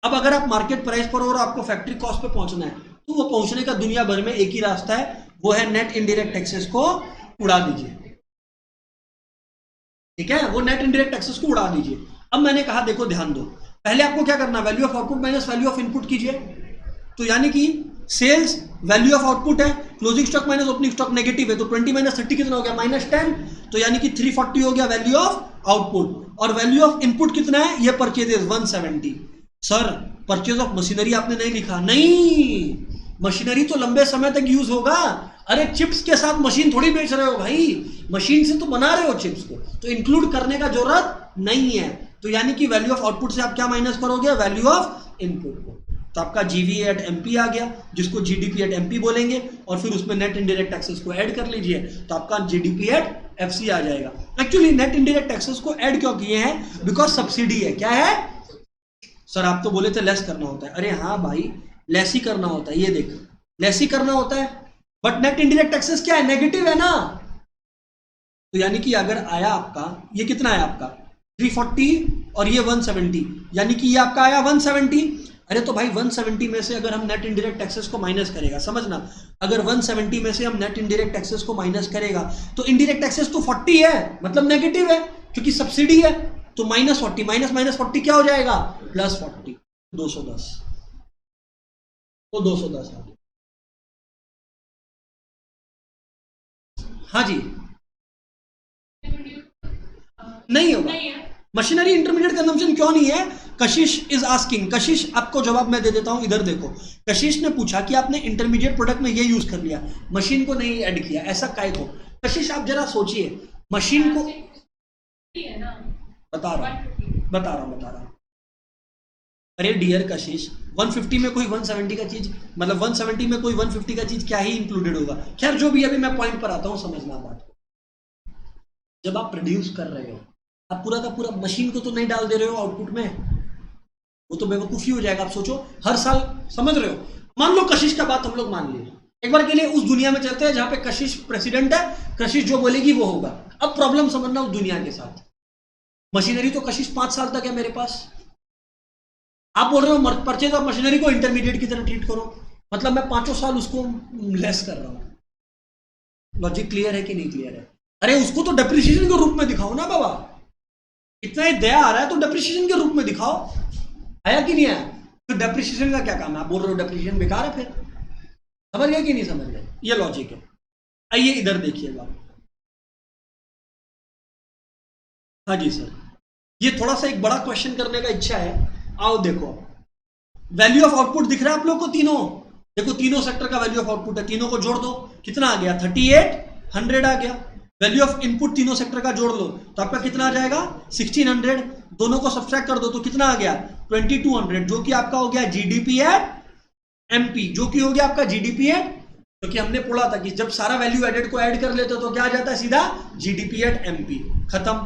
अब अगर आप मार्केट प्राइस पर और आपको फैक्ट्री कॉस्ट पे पहुंचना है, तो वो पहुंचने का दुनिया भर में एक ही रास्ता है, वो है नेट इनडायरेक्ट टैक्सेस को उड़ा दीजिए। ठीक है, वो नेट इनडायरेक्ट टैक्सेस को उड़ा दीजिए। अब मैंने कहा देखो ध्यान दो, पहले आपको क्या करना है? Value of output minus value of input कीजिए। तो यानी कि सेल्स वैल्यू ऑफ आउटपुट है, closing stock minus opening stock negative है, तो 20 माइनस 30 कितना हो गया? -10। तो यानी कि 340 हो गया वैल्यू ऑफ आउटपुट। और वैल्यू ऑफ इनपुट कितना है? ये purchases 170। Sir purchase of machinery आपने नहीं लिखा। नहीं, मशीनरी तो लंबे समय तक यूज होगा। अरे चिप्स के साथ मशीन थोड़ी बेच रहे हो भाई, मशीन से तो बना रहे हो चिप्स को, तो इंक्लूड करने का जरूरत नहीं है। तो यानी कि वैल्यू ऑफ आउटपुट से आप क्या माइनस करोगे? वैल्यू ऑफ इनपुट को। तो आपका जीवी एट एमपी आ गया, जिसको जीडीपी एट एमपी बोलेंगे, और फिर उसमें नेट इनडायरेक्ट टैक्सेस को ऐड कर लीजिए, तो आपका जीडीपी एट एफसी आ जाएगा। एक्चुअली नेट इनडायरेक्ट टैक्सेस को ऐड क्यों किए हैं? बिकॉज सब्सिडी है। क्या है? सर आप तो बोले थे लेस करना होता है। अरे हाँ भाई, लेस ही करना होता है। ये देख, लेस ही करना होता है, बट नेट इनडायरेक्ट टैक्सेस क्या है? नेगेटिव है ना। तो यानी कि अगर आया आपका, ये कितना है आपका? 340 और ये 170, यानी कि ये आपका आया 170। अरे तो भाई 170 में से अगर हम नेट इनडायरेक्ट टैक्सेस को माइनस करेगा, समझना, अगर 170 में से हम नेट इनडायरेक्ट टैक्सेस को माइनस करेगा, तो इनडायरेक्ट टैक्सेस तो 40 है, मतलब नेगेटिव है, क्योंकि सब्सिडी है। तो -40 माइनस 40 क्या हो जाएगा? +40, 210। तो 210 आ गया। हाँ जी, नहीं होगा। मशीनरी इंटरमीडिएट कंजम्पशन क्यों नहीं है? कशिश इज आस्किंग। कशिश, आपको जवाब मैं दे देता हूं, इधर देखो। कशिश ने पूछा कि आपने इंटरमीडिएट प्रोडक्ट में ये यूज कर लिया, मशीन को नहीं ऐड किया, ऐसा काहे को? कशिश आप जरा सोचिए, मशीन को बता रहा हूं। अरे डियर कशिश, 150 में कोई 170 का चीज, मतलब 170 में कोई 150 का चीज क्या ही इंक्लूडेड होगा? खैर जो भी, अभी मैं पॉइंट पर आता हूं, समझना बात को। जब आप प्रोड्यूस कर रहे हो, आप पूरा का पूरा मशीन को तो नहीं डाल दे रहे हो आउटपुट में, वो तो बेवकूफी हो जाएगा। आप सोचो हर साल, समझ रहे हो? मान लो कशिश का बात हम लोग मान लिए, एक बार के लिए उस दुनिया में चलते हैं जहां पे कशिश प्रेसिडेंट है, कशिश जो बोलेगी वो होगा। अब प्रॉब्लम समझना उस दुनिया के साथ, मशीनरी तो कशिश 5 साल तक है मेरे पास। आप बोल रहे हो परचेज ऑफ मशीनरी को इंटरमीडिएट की तरह ट्रीट करो, मतलब मैं 5 साल उसको लेस कर रहा हूं। लॉजिक क्लियर है कि नहीं क्लियर है? अरे उसको तो डेप्रिसिएशन के रूप में दिखाओ ना बाबा, इतना ही दया आ रहा है तो डेप्रिसिएशन के रूप में दिखाओ। आया कि नहीं आया? तो डेप्रिसिएशन का क्या काम है? आप बोल रहे हो डेप्रिसिएशन बेकार है, फिर समझ गए कि नहीं समझ गए? ये लॉजिक है। आइए इधर देखिएगा। हाँ जी सर, ये थोड़ा सा एक बड़ा क्वेश्चन करने का इच्छा है। आओ देखो, वैल्यू ऑफ आउटपुट दिख रहा है आप लोग को? तीनों देखो, तीनों सेक्टर का वैल्यू ऑफ आउटपुट है, तीनों को जोड़ दो, कितना आ गया? 3800 आ गया। वैल्यू ऑफ इनपुट तीनों सेक्टर का जोड़ लो तो आपका कितना आ जाएगा? 1600। दोनों को सब्सट्रैक्ट कर दो तो कितना आ गया? 2200, जो कि आपका हो गया जीडीपी एट एमपी, जो कि हो गया आपका जीडीपी एट, क्योंकि हमने पढ़ा था कि जब सारा वैल्यू एडेड को ऐड कर लेते हो तो क्या आ जाता है? सीधा जीडीपी एट एमपी, खत्म।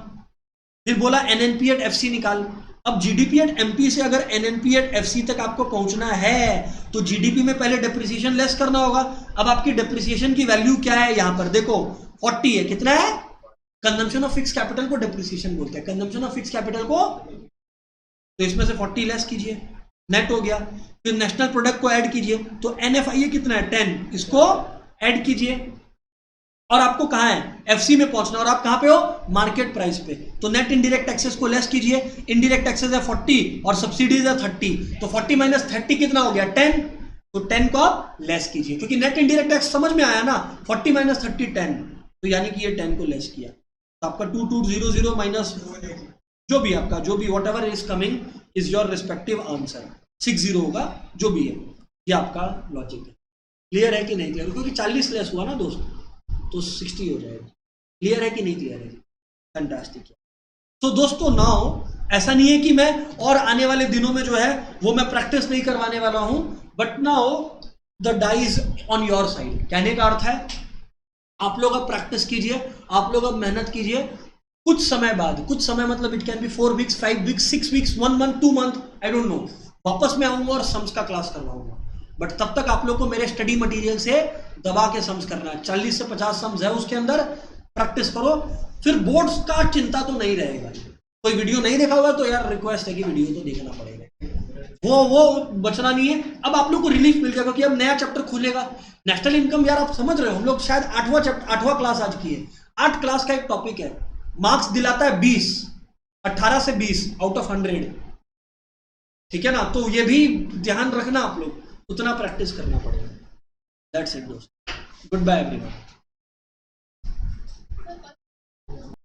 फिर बोला एनएनपी एट एफसी निकाल। अब जीडीपी एट एमपी से अगर एनएनपी एट एफसी तक आपको पहुंचना है तो जीडीपी में पहले डेप्रिसिएशन लेस करना होगा। अब आपकी डेप्रिसिएशन की वैल्यू क्या है? यहां पर देखो 40 है। कितना है? कंजम्पशन ऑफ फिक्स कैपिटल को डेप्रिसिएशन बोलते हैं, कंजम्पशन ऑफ फिक्स कैपिटल को। तो इसमें से 40 लेस कीजिए, नेट हो गया। फिर नेशनल प्रोडक्ट को ऐड कीजिए, तो एनएफआईए कितना है? 10, इसको ऐड कीजिए। और आपको कहां है? एफसी में पहुंचना, और आप कहां पे हो? मार्केट प्राइस पे। तो नेट इनडायरेक्ट टैक्सेस को लेस कीजिए। इनडायरेक्ट टैक्सेस है 40 और सब्सिडीज है 30, तो 40 माइनस 30 कितना हो गया? 10। तो 10 को आप लेस कीजिए, क्योंकि नेट इनडायरेक्ट टैक्स समझ में आया ना? 40 माइनस 30 10, तो यानी कि ये 10 को लेस किया, तो आपका 2200 माइनस जो भी आपका, जो भी what ever is coming is your respective answer, 60 होगा जो भी है, ये आपका लॉजिक है। क्लियर है कि नहीं क्लियर? क्योंकि 40 लेस हुआ ना दोस्त, तो 60 हो जाएगा। क्लियर है कि नहीं क्लियर है? फैंटास्टिक। तो दोस्तों नाउ ऐसा नहीं है कि मैं और आने वाले दिनों में जो है वो मैं प्रैक्टिस नहीं करवाने वाला हूं, but now the dies on your side. कहने का अर्थ है आप लोग अब प्रैक्टिस कीजिए, आप लोग अब मेहनत कीजिए। कुछ समय बाद, कुछ समय मतलब it can be 4 weeks, 5 weeks, 6 weeks, 1 month, 2 month, I don't know, वापस मैं आऊंगा और सम्स का क्लास करवाऊंगा। बट तब तक आप लोग को मेरे स्टडी मटेरियल से दबा के सम्स करना है। 40 से 50 सम्स है उसके अंदर, प्रैक्टिस करो, फिर बोर्ड्स का चिंता तो नहीं रहेगा। कोई वीडियो नहीं देखा होगा तो यार रिक्वेस्ट है कि वीडियो तो देखना पड़ेगा, वो बचना नहीं है। अब आप लोग को रिलीफ मिल जाएगा कि अब नया चैप्टर खुलेगा। नेशनल इनकम यार आप समझ रहे हो, हम लोग शायद 8वां क्लास आज की है। 8 क्लास का एक टॉपिक है, मार्क्स दिलाता है 20, 18 से 20 आउट ऑफ 100, ठीक है ना? तो ये भी ध्यान रखना, आप लोग उतना प्रैक्टिस करना पड़ेगा। दैट्स इट दोस्त, गुड बाय एवरीवन।